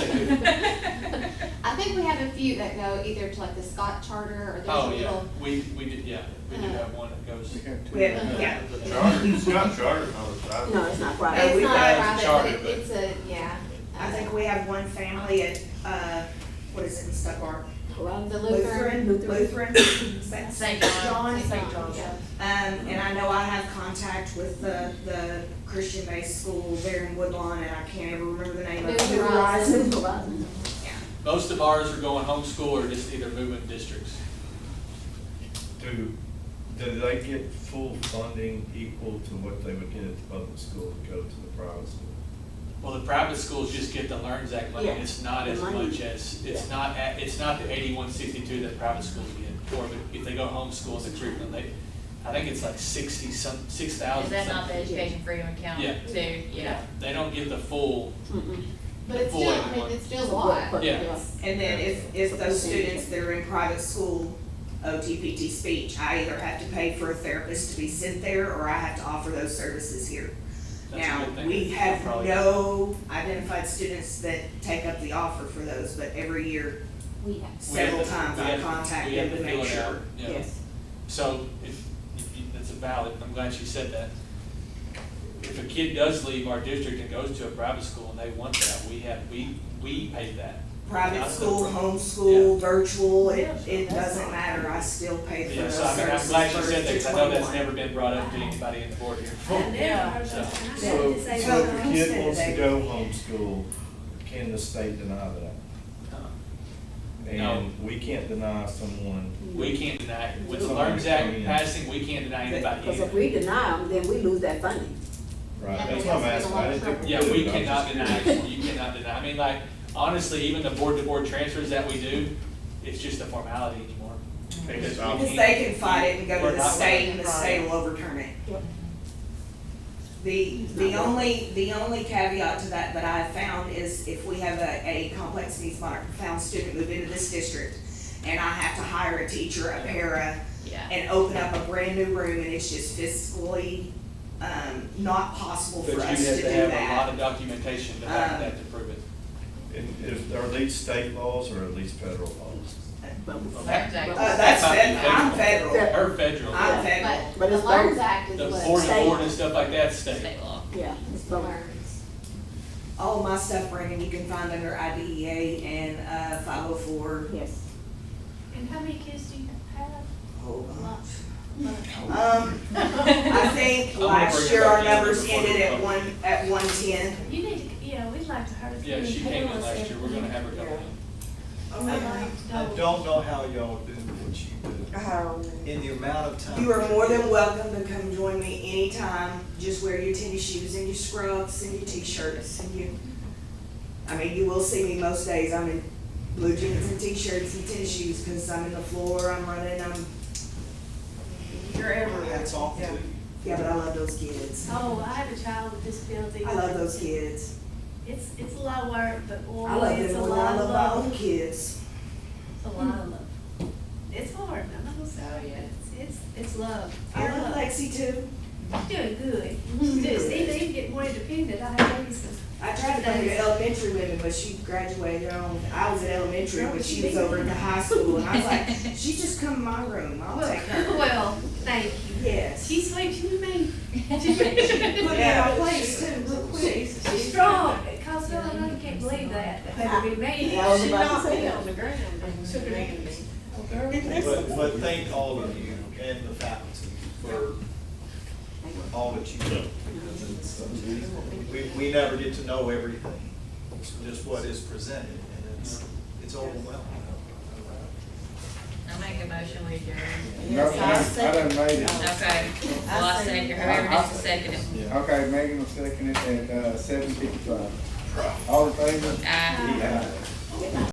I: I think we have a few that go either to like the Scott Charter or there's a
C: Oh, yeah,
I: little.
C: we did, yeah, we do have one that goes.
A: We have two.
M: We have, yeah.
E: The charter, it's not charter, no, it's private.
G: No, it's not private.
I: It's
M: we've
I: not
M: got
I: private,
C: charter,
I: but
C: but-
I: it's a, yeah.
M: I think we have one family at, what is it, in Stuttgart?
I: The Lutheran.
M: Lutheran.
B: St. John.
I: St. John's.
M: And I know I have contact with the Christian-based school there in Woodlawn, and I can't ever remember the name of it.
I: New Horizon.
M: Yeah.
C: Most of ours are going homeschool or just either moving districts.
D: Do they get full funding equal to what they would get at the public school to go to the private school?
C: Well, the private schools just get the LearnS Act money,
G: Yeah,
C: it's not
G: the
C: as
G: money.
C: much as, it's not the 8162 that private schools get. Or if they go homeschool as a curriculum, I think it's like 6,000
B: Is that not the
C: something.
B: education freedom account
C: Yeah.
B: too? Yeah.
C: They don't get the full,
I: But it's still, I mean, it's still a lot.
C: Yeah.
M: And then if those students that are in private school, OTPT speech, I either have to pay for a therapist to be sent there, or I have to offer those services here.
C: that's a
M: Now,
C: good thing.
M: we have
C: Probably-
M: no identified students that take up the offer for those, but every year,
I: We have.
M: several times I
C: we have
M: contact
C: we have
M: them to
C: fill
M: make
C: it out,
M: sure.
C: yeah.
G: Yes.
C: So that's a valid, I'm glad you said that. If a kid does leave our district and goes to a private school and they want that, we pay that.
M: private school, homeschool, virtual, it doesn't matter, I still pay for
C: Yeah,
M: those
C: so I mean, I'm
M: services
C: glad you
M: first
C: said that,
M: to
C: 'cause I know that's
M: 21.
C: never been brought up to anybody in the board here before.
D: So if a kid wants to go homeschool, can the state deny that?
C: No.
D: And we can't deny someone.
C: We can't deny, it. With the LEARNS Act passing, we can't deny anybody
G: Because if
C: anything.
G: we deny them, then we lose that funding.
D: Right, that's what I'm asking, I didn't think we
C: Yeah,
D: could,
C: we
D: but I'm
C: cannot
D: just
C: deny,
D: curious.
C: it. You cannot deny, I mean, like, honestly, even the board-to-board transfers that we do, it's just a formality anymore. Because we
M: Because
C: can't-
M: they can fight it and go
C: we're
M: to the
C: not
M: state,
C: gonna-
M: and the state will overturn it. The only caveat to that I have found is if we have a complex needs moderate profound student move into this district, and I have to hire a teacher, a para,
B: Yeah.
M: and open up a brand new room, and it's just fiscally, not possible for
C: But
M: us
C: you
M: to
C: have
M: do
C: to have a lot
M: that.
C: of documentation to back that to prove it.
D: Are these state laws or are these federal laws?
B: LEARNS Act.
M: That's I'm federal,
C: Her federal.
M: I'm federal.
B: But
G: But
B: the
G: it's
B: LEARNS
G: both.
B: Act is
C: The
B: what
C: board
G: state-
C: and board and stuff like that's state.
B: state law.
G: Yeah, it's both.
B: LEARNS.
M: All of my stuff, Brandon, you can find under IDEA and, 504.
G: Yes.
J: And how many kids do you have?
M: Hold on.
J: Lots.
M: I think
C: I'm gonna
M: last
C: bring it
M: year our
C: back in
M: numbers
C: before
M: ended
C: the
M: at
C: public.
M: 110.
J: You need to, yeah, we'd like to hurry.
C: Yeah, she came in last year, we're gonna have her come in.
J: I'd like to
K: I
J: know.
K: don't know how y'all do what you do. In the amount of time.
M: You are more than welcome to come join me anytime. Just wear your tennis shoes and your scrubs and your t-shirts and I mean, you will see me most days. I'm in blue jeans and t-shirts and tennis shoes because I'm in the floor, I'm running, you're everywhere.
K: Hats off to
M: Yeah.
K: you.
M: Yeah, but I love those kids.
J: Oh, I have a child with disability.
M: I love those kids.
J: It's a lot of work, but boy,
M: I love
J: it's
M: them
J: a
M: more than I
J: lot of
M: love my own
J: love.
M: kids.
J: It's a lot of love. It's hard, I'm not gonna say,
B: Oh, yeah.
J: it's love.
M: I
J: Pure
M: love
J: love.
M: Lexi too.
J: She's doing good. She's doing, Steve get more independent, I have babies.
M: I tried to bring her to elementary with me, but she graduated on, I was in elementary, but she was over in the high school, and I was like, she just come in my room, I'll take her.
J: Well, thank you.
M: Yes.
J: She's sweet, she with me.
M: Put me in my place too, real quick.
J: She's strong, cause I know you can't believe that would be me.
G: I was
F: She
G: about to
F: knocked
G: say
F: me
G: that.
F: on the ground and making me.
K: But thank all of you and the faculty for all that you do. Because we never get to know everything, it's just what is presented, and it's overwhelming.
B: I make a motion with your,
A: No, I done made it.
B: okay, well, I second, whoever needs to second it.
A: Okay, Megan will second it at 7:55. All in favor?
B: Aye.
A: Aye.